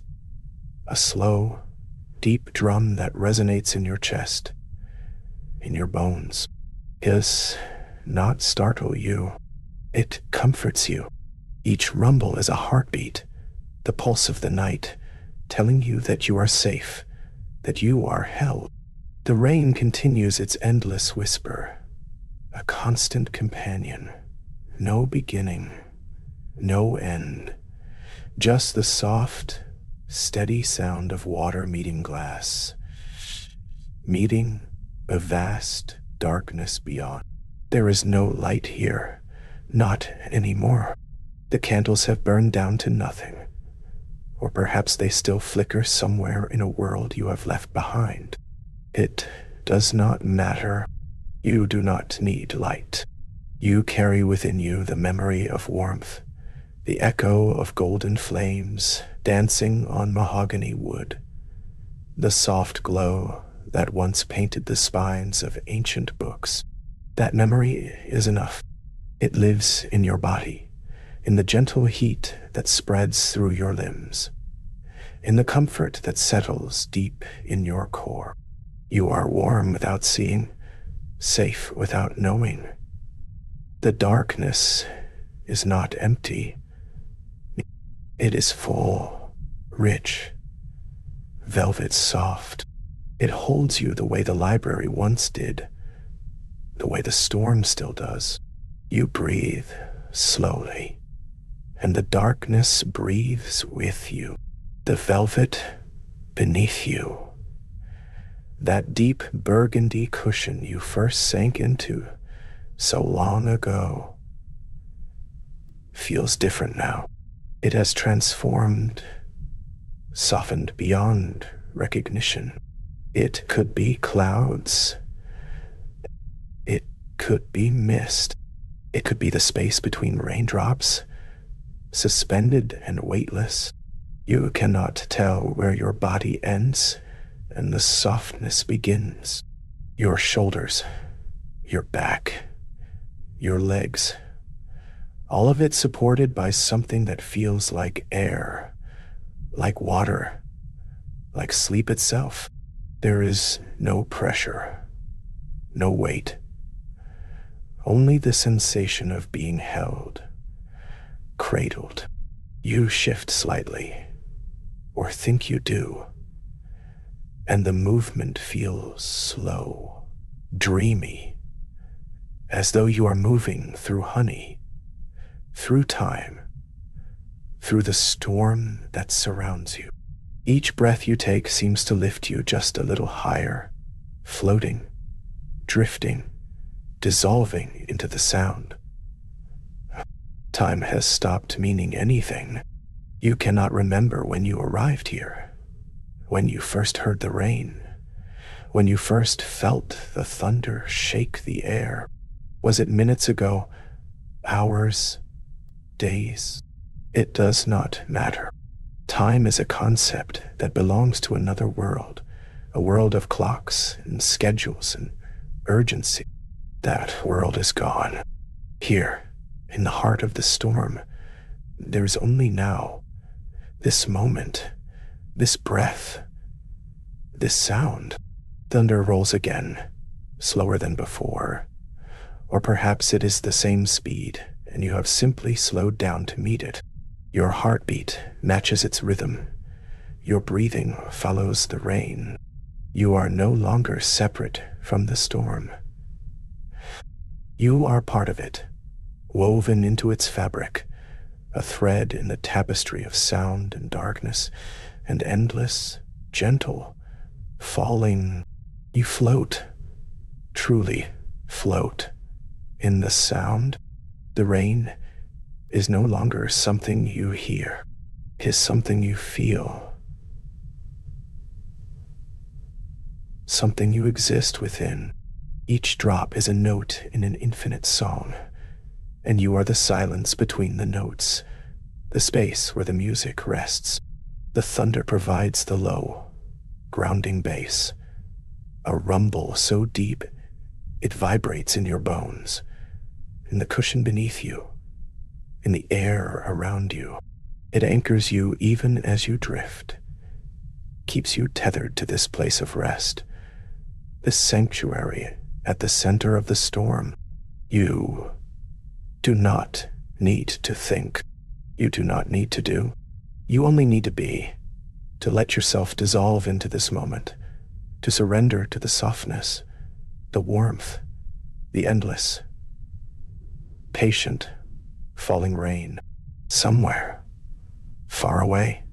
a slow, deep drum that resonates in your chest, in your bones. It does not startle you. It comforts you. Each rumble is a heartbeat, the pulse of the night, telling you that you are safe, that you are held. The rain continues its endless whisper, a constant companion. No beginning, no end, just the soft, steady sound of water meeting glass, meeting a vast darkness beyond. There is no light here, not anymore. The candles have burned down to nothing, or perhaps they still flicker somewhere in a world you have left behind. It does not matter. You do not need light. You carry within you the memory of warmth, the echo of golden flames dancing on mahogany wood, the soft glow that once painted the spines of ancient books. That memory is enough. It lives in your body, in the gentle heat that spreads through your limbs, in the comfort that settles deep in your core. You are warm without seeing, safe without knowing. The darkness is not empty. It is full, rich, velvet soft. It holds you the way the library once did, the way the storm still does. You breathe slowly, and the darkness breathes with you. The velvet beneath you, that deep burgundy cushion you first sank into so long ago, feels different now. It has transformed, softened beyond recognition. It could be clouds. It could be mist. It could be the space between raindrops, suspended and weightless. You cannot tell where your body ends and the softness begins. Your shoulders, your back, your legs, all of it supported by something that feels like air, like water, like sleep itself. There is no pressure, no weight, only the sensation of being held, cradled. You shift slightly, or think you do, and the movement feels slow, dreamy, as though you are moving through honey, through time, through the storm that surrounds you. Each breath you take seems to lift you just a little higher, floating, drifting, dissolving into the sound. Time has stopped meaning anything. You cannot remember when you arrived here, when you first heard the rain, when you first felt the thunder shake the air. Was it minutes ago, hours, days? It does not matter. Time is a concept that belongs to another world, a world of clocks and schedules and urgency. That world is gone. Here, in the heart of the storm, there is only now, this moment, this breath, this sound. Thunder rolls again, slower than before. Or perhaps it is the same speed, and you have simply slowed down to meet it. Your heartbeat matches its rhythm. Your breathing follows the rain. You are no longer separate from the storm. You are part of it, woven into its fabric, a thread in the tapestry of sound and darkness, and endless, gentle, falling. You float, truly float, in the sound. The rain is no longer something you hear, it is something you feel, something you exist within. Each drop is a note in an infinite song, and you are the silence between the notes, the space where the music rests. The thunder provides the low, grounding bass, a rumble so deep it vibrates in your bones, in the cushion beneath you, in the air around you. It anchors you even as you drift, keeps you tethered to this place of rest, this sanctuary at the center of the storm. You do not need to think. You do not need to do. You only need to be, to let yourself dissolve into this moment, to surrender to the softness, the warmth, the endless, patient, falling rain. Somewhere, far away,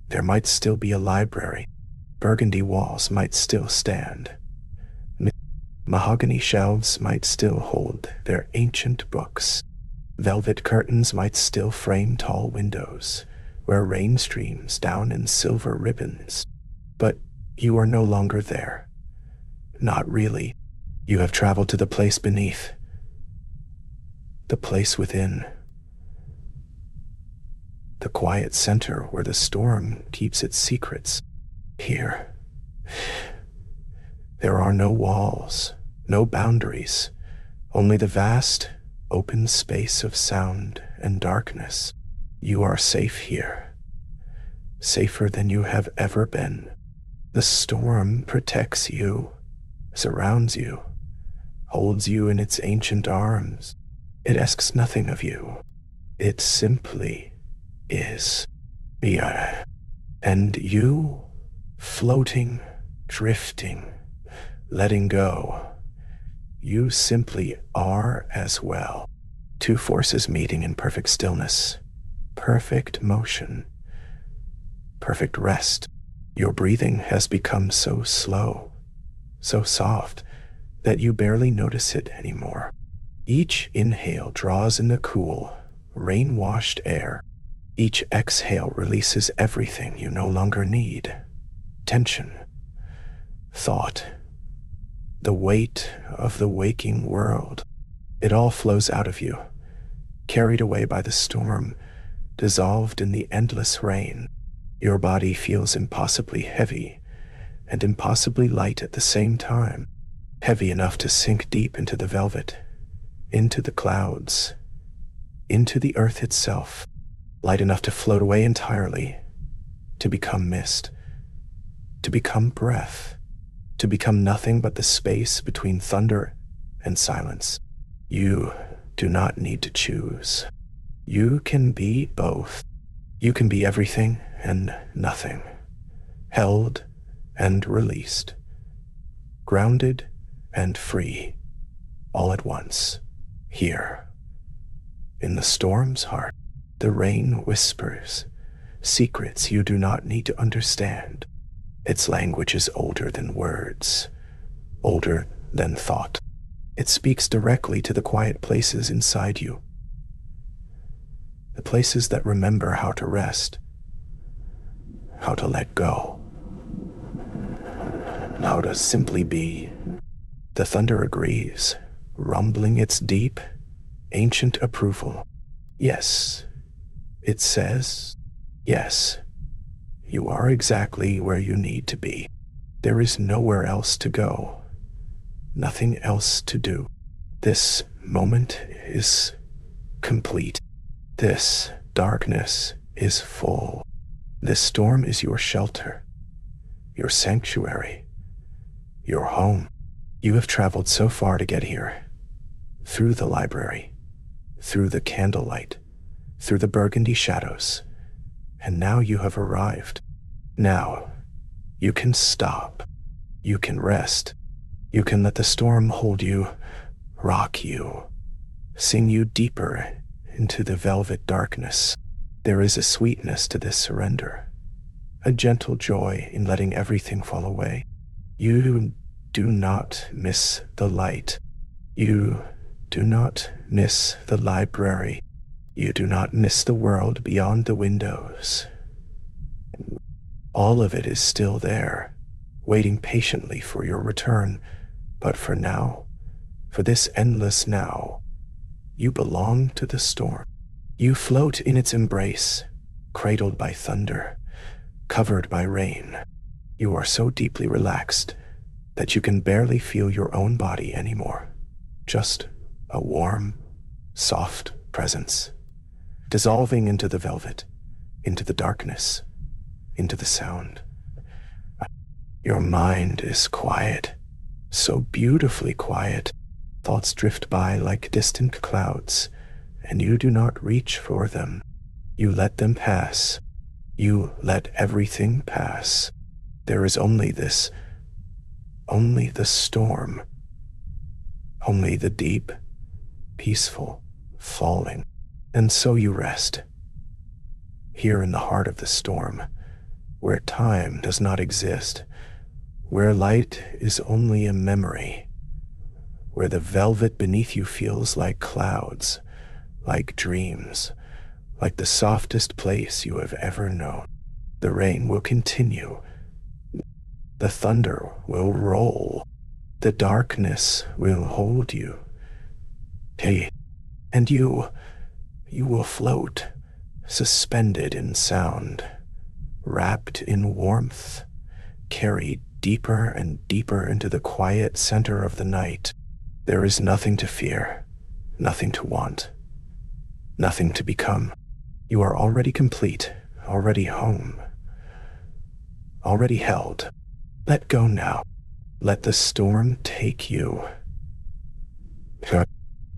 there might still be a library. Burgundy walls might still stand. Mahogany shelves might still hold their ancient books. Velvet curtains might still frame tall windows, where rain streams down in silver ribbons. But you are no longer there. Not really. You have traveled to the place beneath, the place within, the quiet center where the storm keeps its secrets. Here, there are no walls, no boundaries, only the vast, open space of sound and darkness. You are safe here, safer than you have ever been. The storm protects you, surrounds you, holds you in its ancient arms. It asks nothing of you. It simply is. Yeah. And you, floating, drifting, letting go, you simply are as well. Two forces meeting in perfect stillness, perfect motion, perfect rest. Your breathing has become so slow, so soft, that you barely notice it anymore. Each inhale draws in the cool, rain-washed air. Each exhale releases everything you no longer need. Tension, thought, the weight of the waking world. It all flows out of you, carried away by the storm, dissolved in the endless rain. Your body feels impossibly heavy and impossibly light at the same time. Heavy enough to sink deep into the velvet, into the clouds, into the earth itself. Light enough to float away entirely, to become mist, to become breath, to become nothing but the space between thunder and silence. You do not need to choose. You can be both. You can be everything and nothing, held and released, grounded and free, all at once, here, in the storm's heart. The rain whispers secrets you do not need to understand. Its language is older than words, older than thought. It speaks directly to the quiet places inside you, the places that remember how to rest, how to let go, how to simply be. The thunder agrees, rumbling its deep, ancient approval. Yes, it says, yes, you are exactly where you need to be. There is nowhere else to go, nothing else to do. This moment is complete. This darkness is full. This storm is your shelter, your sanctuary, your home. You have traveled so far to get here, through the library, through the candlelight, through the burgundy shadows, and now you have arrived. Now, you can stop. You can rest. You can let the storm hold you, rock you, sing you deeper into the velvet darkness. There is a sweetness to this surrender, a gentle joy in letting everything fall away. You do not miss the light. You do not miss the library. You do not miss the world beyond the windows. All of it is still there, waiting patiently for your return. But for now, for this endless now, you belong to the storm. You float in its embrace, cradled by thunder, covered by rain. You are so deeply relaxed that you can barely feel your own body anymore. Just a warm, soft presence, dissolving into the velvet, into the darkness, into the sound. Your mind is quiet, so beautifully quiet. Thoughts drift by like distant clouds, and you do not reach for them. You let them pass. You let everything pass. There is only this, only the storm, only the deep, peaceful falling. And so you rest, here in the heart of the storm, where time does not exist, where light is only a memory, where the velvet beneath you feels like clouds, like dreams, like the softest place you have ever known. The rain will continue. The thunder will roll. The darkness will hold you. Hey, and you will float, suspended in sound, wrapped in warmth, carried deeper and deeper into the quiet center of the night. There is nothing to fear, nothing to want, nothing to become. You are already complete, already home, already held. Let go now. Let the storm take you.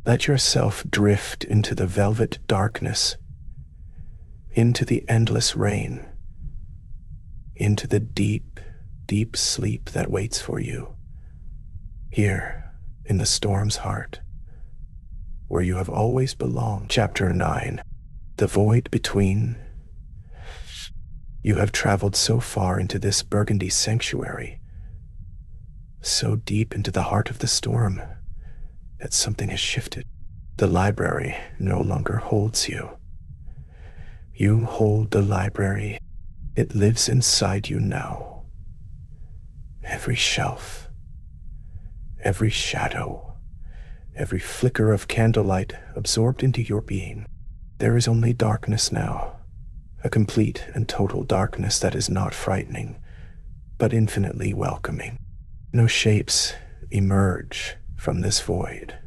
Let yourself drift into the velvet darkness, into the endless rain, into the deep, deep sleep that waits for you, here in the storm's heart, where you have always belonged. Chapter 9. The Void Between. You have traveled so far into this Burgundy sanctuary, so deep into the heart of the storm, that something has shifted. The library no longer holds you. You hold the library. It lives inside you now. Every shelf, every shadow, every flicker of candlelight absorbed into your being. There is only darkness now, a complete and total darkness that is not frightening, but infinitely welcoming. No shapes emerge from this void.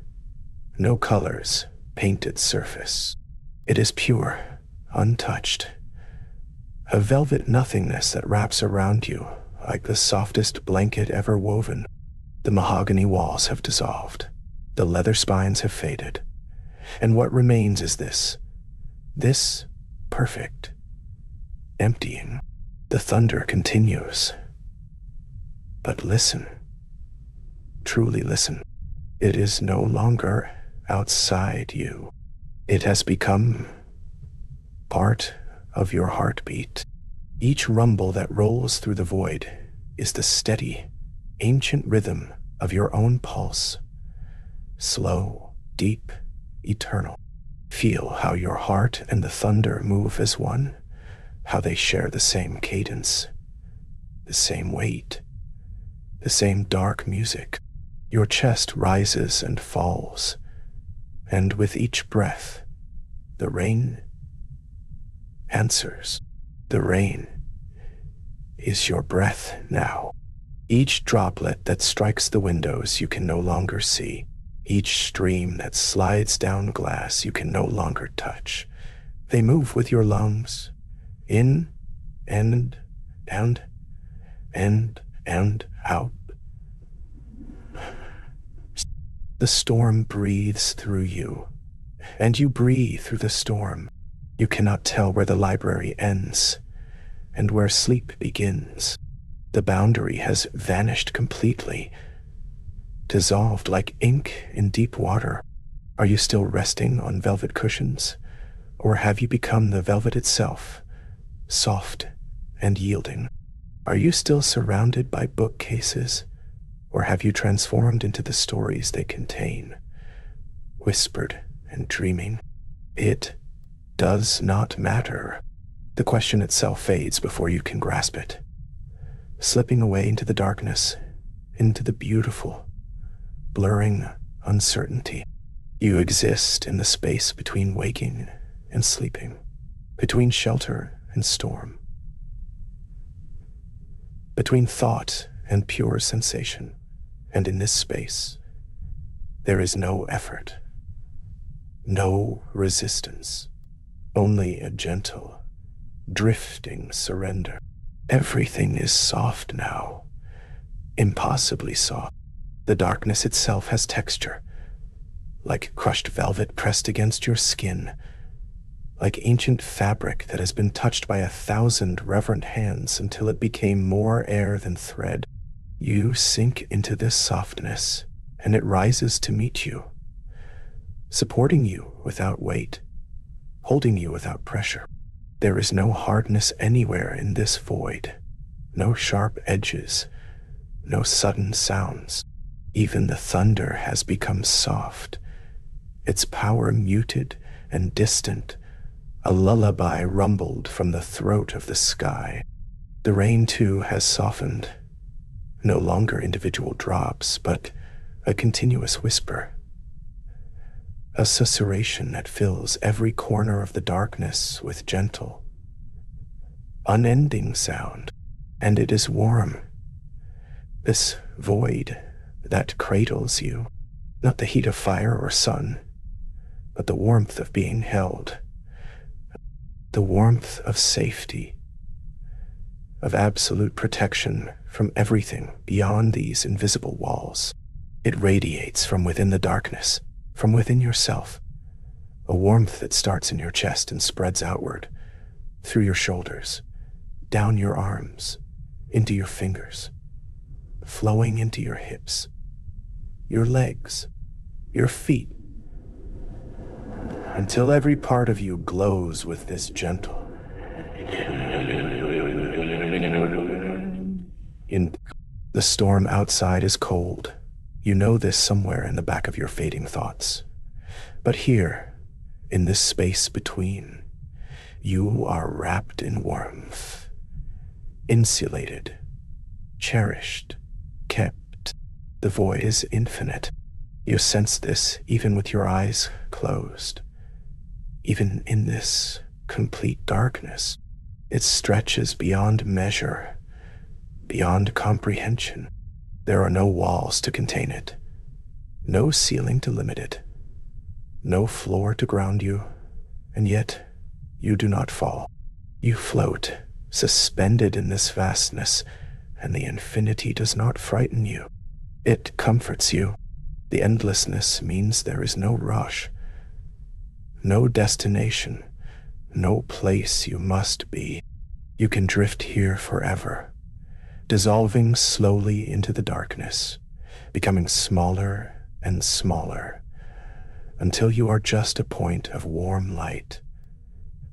No colors paint its surface. It is pure, untouched. A velvet nothingness that wraps around you like the softest blanket ever woven. The mahogany walls have dissolved. The leather spines have faded. And what remains is this perfect emptying. The thunder continues. But listen. Truly listen. It is no longer outside you. It has become part of your heartbeat. Each rumble that rolls through the void is the steady, ancient rhythm of your own pulse. Slow, deep, eternal. Feel how your heart and the thunder move as one, how they share the same cadence, the same weight, the same dark music. Your chest rises and falls, and with each breath, the rain answers. The rain is your breath now. Each droplet that strikes the windows you can no longer see. Each stream that slides down glass you can no longer touch. They move with your lungs, in and out. The storm breathes through you, and you breathe through the storm. You cannot tell where the library ends and where sleep begins. The boundary has vanished completely, dissolved like ink in deep water. Are you still resting on velvet cushions? Or have you become the velvet itself, soft and yielding? Are you still surrounded by bookcases? Or have you transformed into the stories they contain, whispered and dreaming? It does not matter. The question itself fades before you can grasp it, slipping away into the darkness, into the beautiful, blurring uncertainty. You exist in the space between waking and sleeping, between shelter and storm, between thought and pure sensation. And in this space, there is no effort, no resistance, only a gentle, drifting surrender. Everything is soft now, impossibly soft. The darkness itself has texture, like crushed velvet pressed against your skin, like ancient fabric that has been touched by 1,000 reverent hands until it became more air than thread. You sink into this softness, and it rises to meet you, supporting you without weight, holding you without pressure. There is no hardness anywhere in this void, no sharp edges, no sudden sounds. Even the thunder has become soft, its power muted and distant. A lullaby rumbled from the throat of the sky. The rain, too, has softened, no longer individual drops, but a continuous whisper, a susurration that fills every corner of the darkness with gentle, unending sound. And it is warm, this void that cradles you, not the heat of fire or sun, but the warmth of being held, the warmth of safety, of absolute protection from everything beyond these invisible walls. It radiates from within the darkness, from within yourself, a warmth that starts in your chest and spreads outward, through your shoulders, down your arms, into your fingers, flowing into your hips, your legs, your feet, until every part of you glows with this gentle. The storm outside is cold. You know this somewhere in the back of your fading thoughts. But here, in this space between, you are wrapped in warmth, insulated, cherished, kept. The void is infinite. You sense this even with your eyes closed. Even in this complete darkness, it stretches beyond measure, beyond comprehension. There are no walls to contain it, no ceiling to limit it, no floor to ground you, and yet you do not fall. You float, suspended in this vastness, and the infinity does not frighten you. It comforts you. The endlessness means there is no rush, no destination, no place you must be. You can drift here forever, dissolving slowly into the darkness, becoming smaller and smaller, until you are just a point of warm light,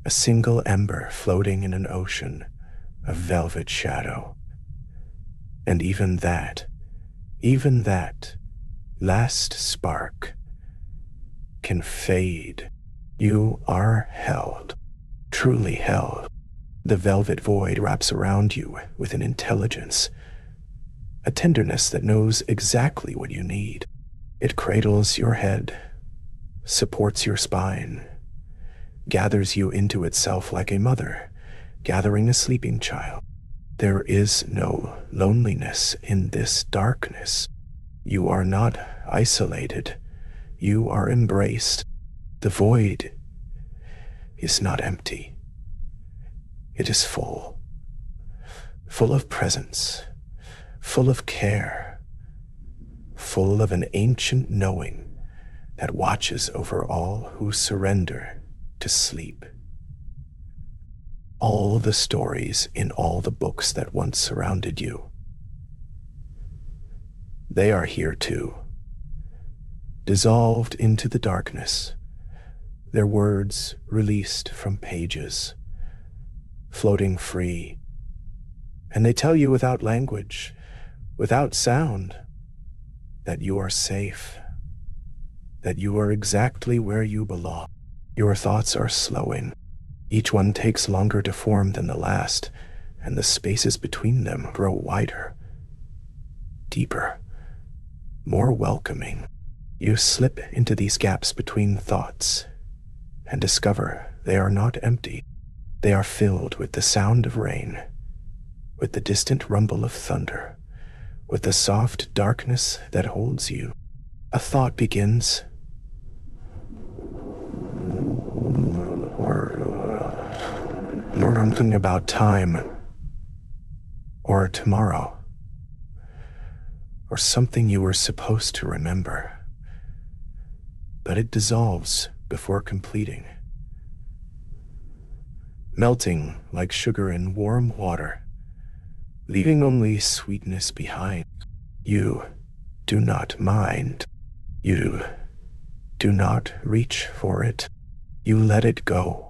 a single ember floating in an ocean of velvet shadow. And even that last spark can fade. You are held, truly held. The velvet void wraps around you with an intelligence, a tenderness that knows exactly what you need. It cradles your head, supports your spine, gathers you into itself like a mother gathering a sleeping child. There is no loneliness in this darkness. You are not isolated. You are embraced. The void is not empty. It is full of presence, full of care, full of an ancient knowing that watches over all who surrender to sleep. All the stories in all the books that once surrounded you, they are here too, dissolved into the darkness, their words released from pages, floating free. And they tell you without language, without sound, that you are safe, that you are exactly where you belong. Your thoughts are slowing. Each one takes longer to form than the last, and the spaces between them grow wider, deeper, more welcoming. You slip into these gaps between thoughts and discover they are not empty. They are filled with the sound of rain, with the distant rumble of thunder, with the soft darkness that holds you. A thought begins. Or something about time, or tomorrow, or something you were supposed to remember. But it dissolves before completing, melting like sugar in warm water, leaving only sweetness behind. You do not mind. You do not reach for it. You let it go.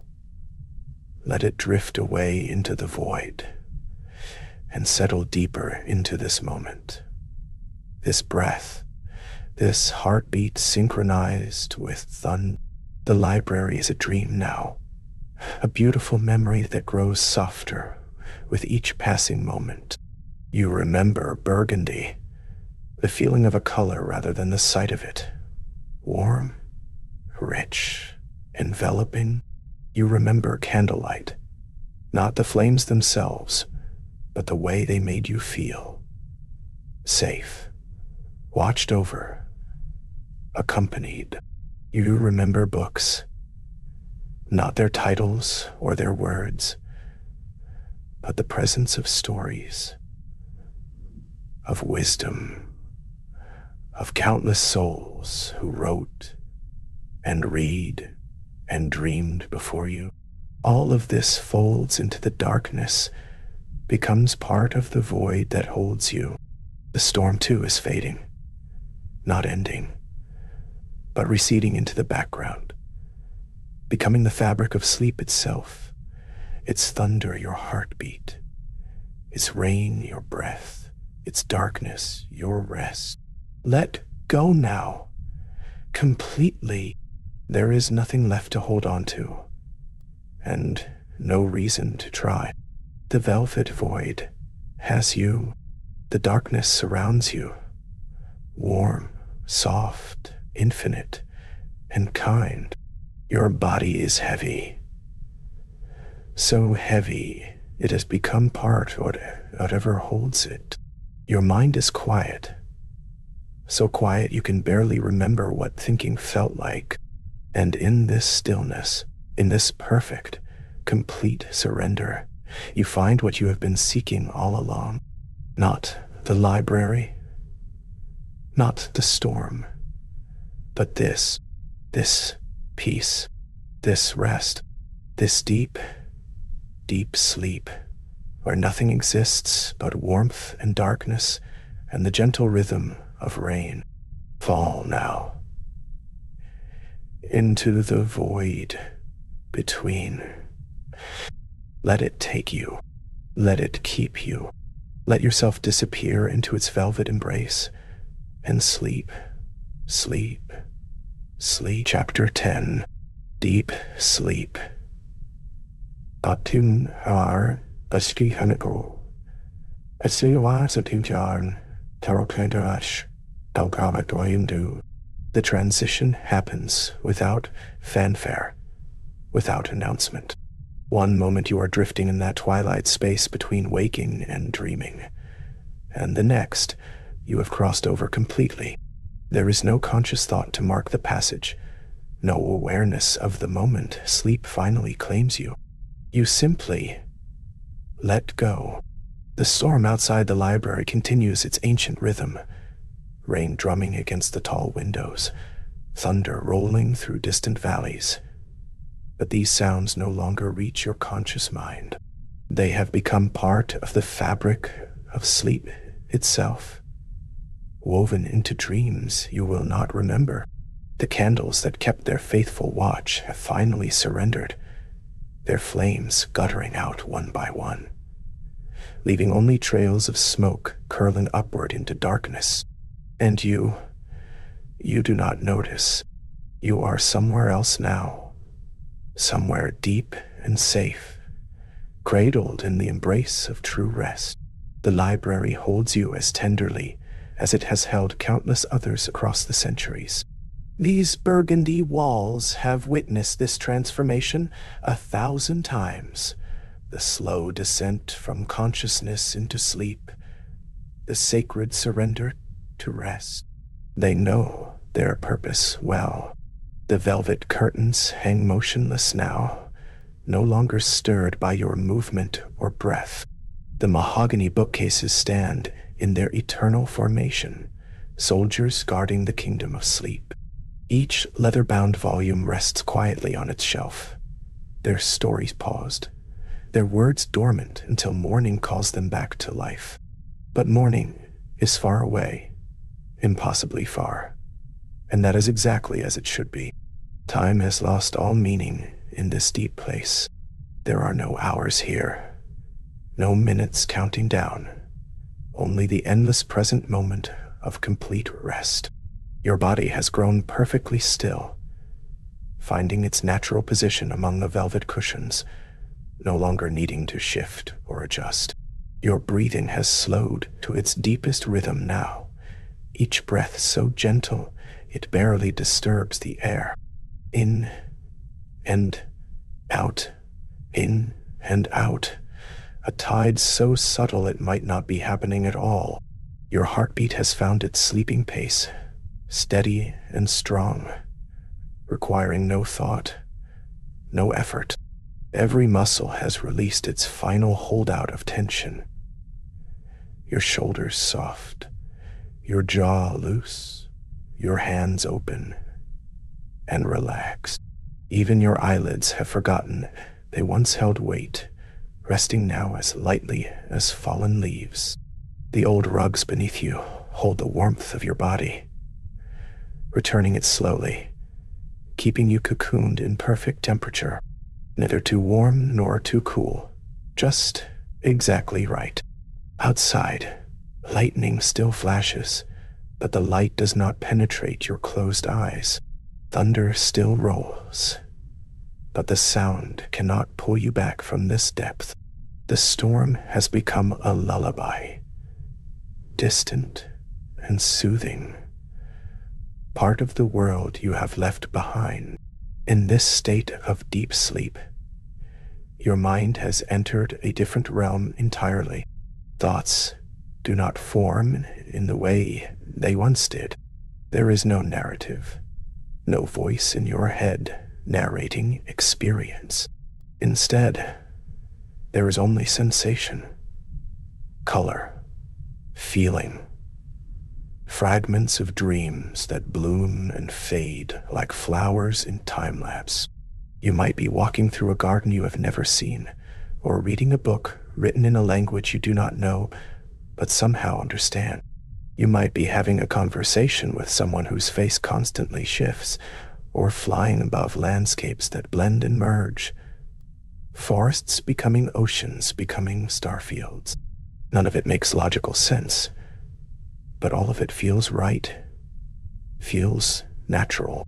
Let it drift away into the void and settle deeper into this moment, this breath, this heartbeat synchronized with thunder. The library is a dream now, a beautiful memory that grows softer with each passing moment. You remember Burgundy, the feeling of a color rather than the sight of it. Warm, rich, enveloping. You remember candlelight, not the flames themselves, but the way they made you feel. Safe, watched over, accompanied. You remember books, not their titles or their words, but the presence of stories, of wisdom, of countless souls who wrote and read and dreamed before you. All of this folds into the darkness, becomes part of the void that holds you. The storm too is fading, not ending, but receding into the background, becoming the fabric of sleep itself, its thunder your heartbeat, its rain your breath, its darkness your rest. Let go now, completely. There is nothing left to hold on to, and no reason to try. The velvet void has you. The darkness surrounds you, warm, soft, infinite, and kind. Your body is heavy, so heavy it has become part of whatever holds it. Your mind is quiet, so quiet you can barely remember what thinking felt like. And in this stillness, in this perfect, complete surrender, you find what you have been seeking all along. Not the library, not the storm, but this peace, this rest, this deep, deep sleep, where nothing exists but warmth and darkness and the gentle rhythm of rain. Fall now into the void between. Let it take you. Let it keep you. Let yourself disappear into its velvet embrace and sleep, sleep, sleep. Chapter 10. Deep Sleep. Atun har aski hanako. Asiwa satinjarn tarokandarash dalgavadoyindu. The transition happens without fanfare, without announcement. One moment you are drifting in that twilight space between waking and dreaming, and the next you have crossed over completely. There is no conscious thought to mark the passage, no awareness of the moment sleep finally claims you. You simply let go. The storm outside the library continues its ancient rhythm, rain drumming against the tall windows, thunder rolling through distant valleys. But these sounds no longer reach your conscious mind. They have become part of the fabric of sleep itself, woven into dreams you will not remember. The candles that kept their faithful watch have finally surrendered, their flames guttering out one by one, leaving only trails of smoke curling upward into darkness. And you do not notice. You are somewhere else now, somewhere deep and safe, cradled in the embrace of true rest. The library holds you as tenderly as it has held countless others across the centuries. These Burgundy walls have witnessed this transformation 1,000 times. The slow descent from consciousness into sleep, the sacred surrender to rest. They know their purpose well. The velvet curtains hang motionless now, no longer stirred by your movement or breath. The mahogany bookcases stand in their eternal formation, soldiers guarding the kingdom of sleep. Each leather-bound volume rests quietly on its shelf, their stories paused, their words dormant until morning calls them back to life. But morning is far away, impossibly far, and that is exactly as it should be. Time has lost all meaning in this deep place. There are no hours here, no minutes counting down, only the endless present moment of complete rest. Your body has grown perfectly still, finding its natural position among the velvet cushions, no longer needing to shift or adjust. Your breathing has slowed to its deepest rhythm now, each breath so gentle it barely disturbs the air. In and out, in and out, a tide so subtle it might not be happening at all. Your heartbeat has found its sleeping pace, steady and strong, requiring no thought, no effort. Every muscle has released its final holdout of tension. Your shoulders soft, your jaw loose, your hands open and relaxed. Even your eyelids have forgotten they once held weight, resting now as lightly as fallen leaves. The old rugs beneath you hold the warmth of your body, returning it slowly, keeping you cocooned in perfect temperature, neither too warm nor too cool, just exactly right. Outside, lightning still flashes, but the light does not penetrate your closed eyes. Thunder still rolls, but the sound cannot pull you back from this depth. The storm has become a lullaby, distant and soothing, part of the world you have left behind. In this state of deep sleep, your mind has entered a different realm entirely. Thoughts do not form in the way they once did. There is no narrative, no voice in your head narrating experience. Instead, there is only sensation, color, feeling, fragments of dreams that bloom and fade like flowers in time-lapse. You might be walking through a garden you have never seen, or reading a book written in a language you do not know, but somehow understand. You might be having a conversation with someone whose face constantly shifts, or flying above landscapes that blend and merge. Forests becoming oceans, becoming starfields. None of it makes logical sense, but all of it feels right, feels natural.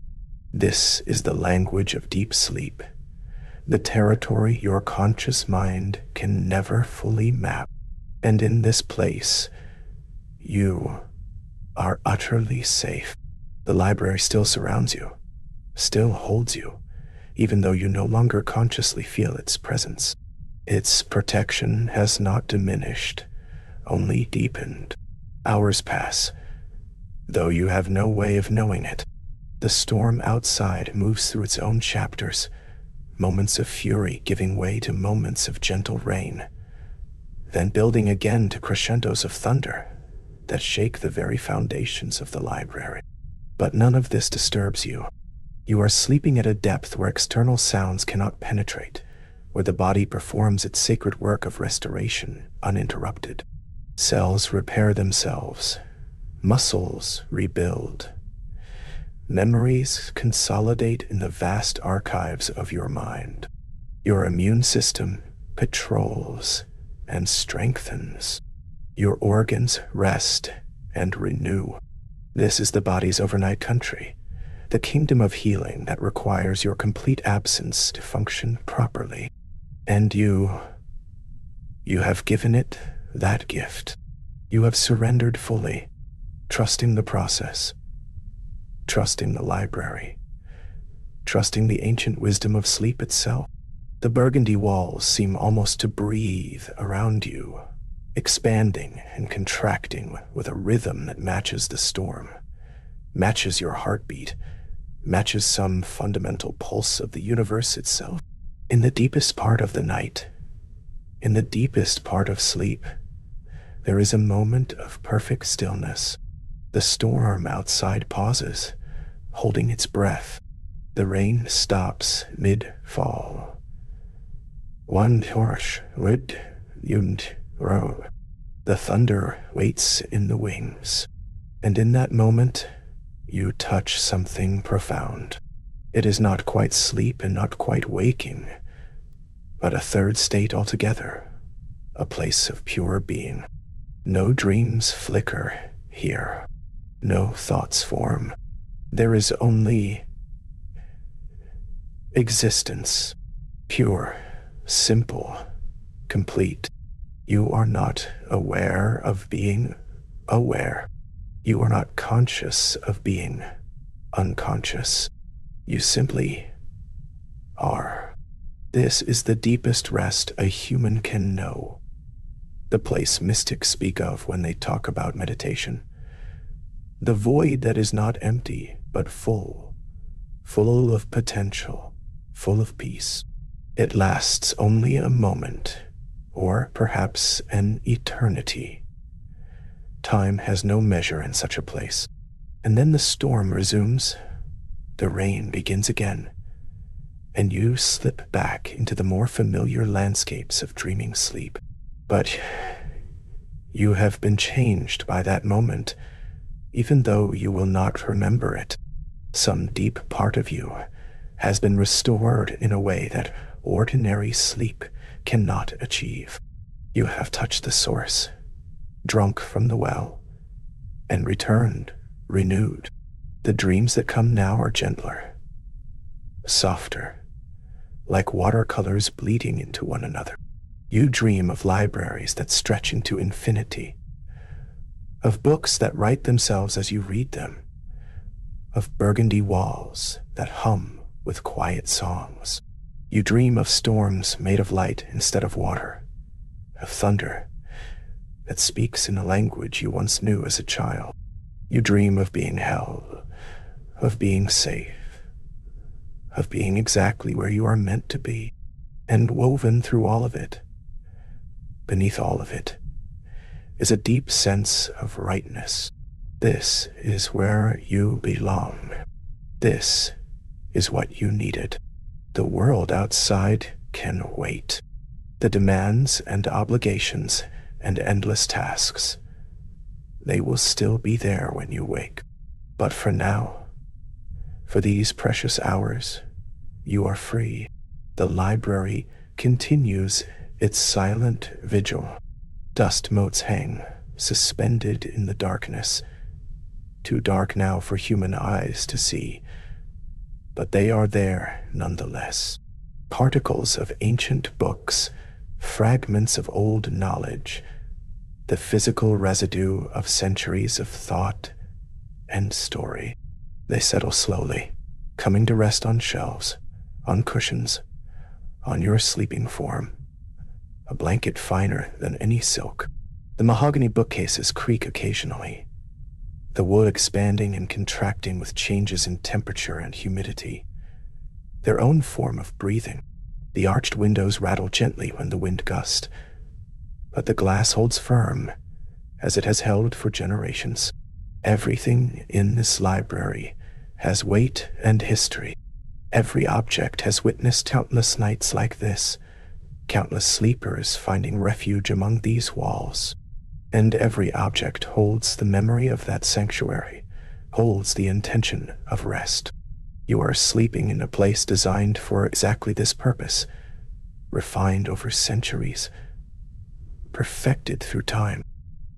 This is the language of deep sleep, the territory your conscious mind can never fully map. And in this place, you are utterly safe. The library still surrounds you, still holds you, even though you no longer consciously feel its presence. Its protection has not diminished, only deepened. Hours pass, though you have no way of knowing it. The storm outside moves through its own chapters, moments of fury giving way to moments of gentle rain, then building again to crescendos of thunder that shake the very foundations of the library. But none of this disturbs you. You are sleeping at a depth where external sounds cannot penetrate, where the body performs its sacred work of restoration uninterrupted. Cells repair themselves, muscles rebuild, Memories consolidate in the vast archives of your mind. Your immune system patrols and strengthens. Your organs rest and renew. This is the body's overnight country, the kingdom of healing that requires your complete absence to function properly. And you have given it that gift. You have surrendered fully, trusting the process, trusting the library, trusting the ancient wisdom of sleep itself. The burgundy walls seem almost to breathe around you, expanding and contracting with a rhythm that matches the storm, matches your heartbeat, matches some fundamental pulse of the universe itself. In the deepest part of the night, in the deepest part of sleep, there is a moment of perfect stillness. The storm outside pauses, holding its breath. The rain stops mid-fall. One horse would und row. The thunder waits in the wings. And in that moment, you touch something profound. It is not quite sleep and not quite waking, but a third state altogether, a place of pure being. No dreams flicker here. No thoughts form. There is only existence, pure, simple, complete. You are not aware of being aware. You are not conscious of being unconscious. You simply are. This is the deepest rest a human can know. The place mystics speak of when they talk about meditation. The void that is not empty, but full of potential, full of peace. It lasts only a moment, or perhaps an eternity. Time has no measure in such a place. And then the storm resumes, the rain begins again, and you slip back into the more familiar landscapes of dreaming sleep. But you have been changed by that moment, even though you will not remember it. Some deep part of you has been restored in a way that ordinary sleep cannot achieve. You have touched the source, drunk from the well, and returned, renewed. The dreams that come now are gentler, softer, like watercolors bleeding into one another. You dream of libraries that stretch into infinity, of books that write themselves as you read them, of burgundy walls that hum with quiet songs. You dream of storms made of light instead of water, of thunder that speaks in a language you once knew as a child. You dream of being held, of being safe, of being exactly where you are meant to be, and woven through all of it, beneath all of it, is a deep sense of rightness. This is where you belong. This is what you needed. The world outside can wait. The demands and obligations and endless tasks, they will still be there when you wake. But for now, for these precious hours, you are free. The library continues its silent vigil. Dust motes hang, suspended in the darkness, too dark now for human eyes to see, but they are there nonetheless. Particles of ancient books, fragments of old knowledge, the physical residue of centuries of thought and story. They settle slowly, coming to rest on shelves, on cushions, on your sleeping form, a blanket finer than any silk. The mahogany bookcases creak occasionally, the wood expanding and contracting with changes in temperature and humidity, their own form of breathing. The arched windows rattle gently when the wind gusts, but the glass holds firm, as it has held for generations. Everything in this library has weight and history. Every object has witnessed countless nights like this, countless sleepers finding refuge among these walls. And every object holds the memory of that sanctuary, holds the intention of rest. You are sleeping in a place designed for exactly this purpose, refined over centuries, perfected through time.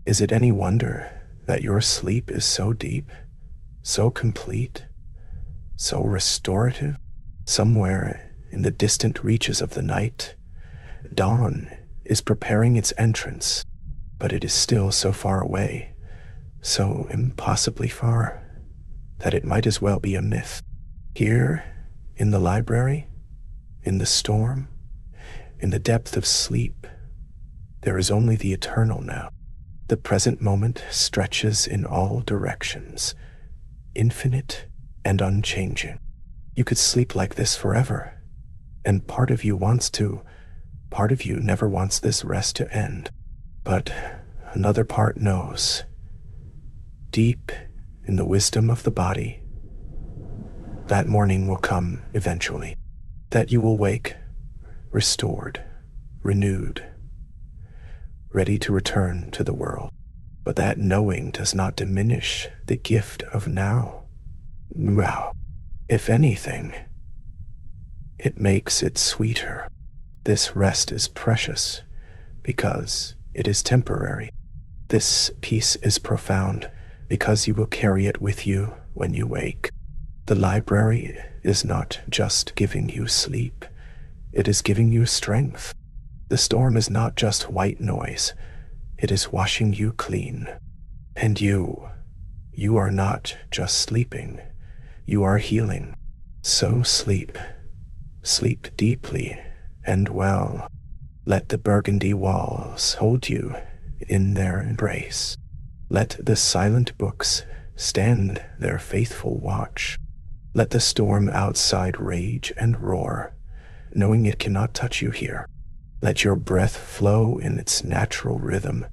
Is it any wonder that your sleep is so deep, so complete, so restorative? Somewhere in the distant reaches of the night, dawn is preparing its entrance, but it is still so far away, so impossibly far, that it might as well be a myth. Here, in the library, in the storm, in the depth of sleep, there is only the eternal now. The present moment stretches in all directions, infinite and unchanging. You could sleep like this forever, and part of you wants to, part of you never wants this rest to end. But another part knows, deep in the wisdom of the body, that morning will come eventually, that you will wake, restored, renewed, ready to return to the world. But that knowing does not diminish the gift of now. Wow. If anything, it makes it sweeter. This rest is precious because it is temporary. This peace is profound because you will carry it with you when you wake. The library is not just giving you sleep, it is giving you strength. The storm is not just white noise, it is washing you clean. And you are not just sleeping, you are healing. So sleep deeply and well. Let the Burgundy walls hold you in their embrace. Let the silent books stand their faithful watch. Let the storm outside rage and roar, knowing it cannot touch you here. Let your breath flow in its natural rhythm.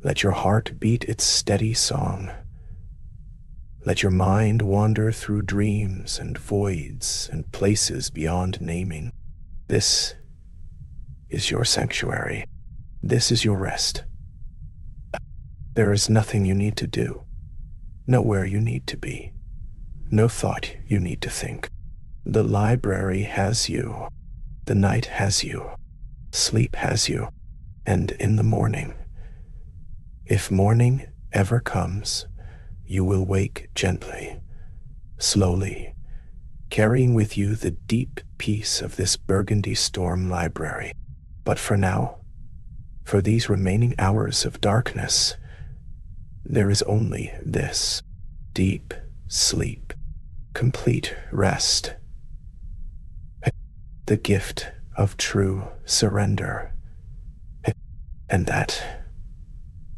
Let your heart beat its steady song. Let your mind wander through dreams and voids and places beyond naming. This is your sanctuary. This is your rest. There is nothing you need to do, nowhere you need to be, no thought you need to think. The library has you, the night has you, sleep has you, and in the morning, if morning ever comes, you will wake gently, slowly, carrying with you the deep peace of this Burgundy storm library. But for now, for these remaining hours of darkness, there is only this: deep sleep, complete rest, the gift of true surrender. And that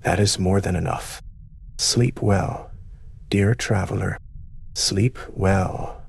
is more than enough. Sleep well, dear traveler. Sleep well.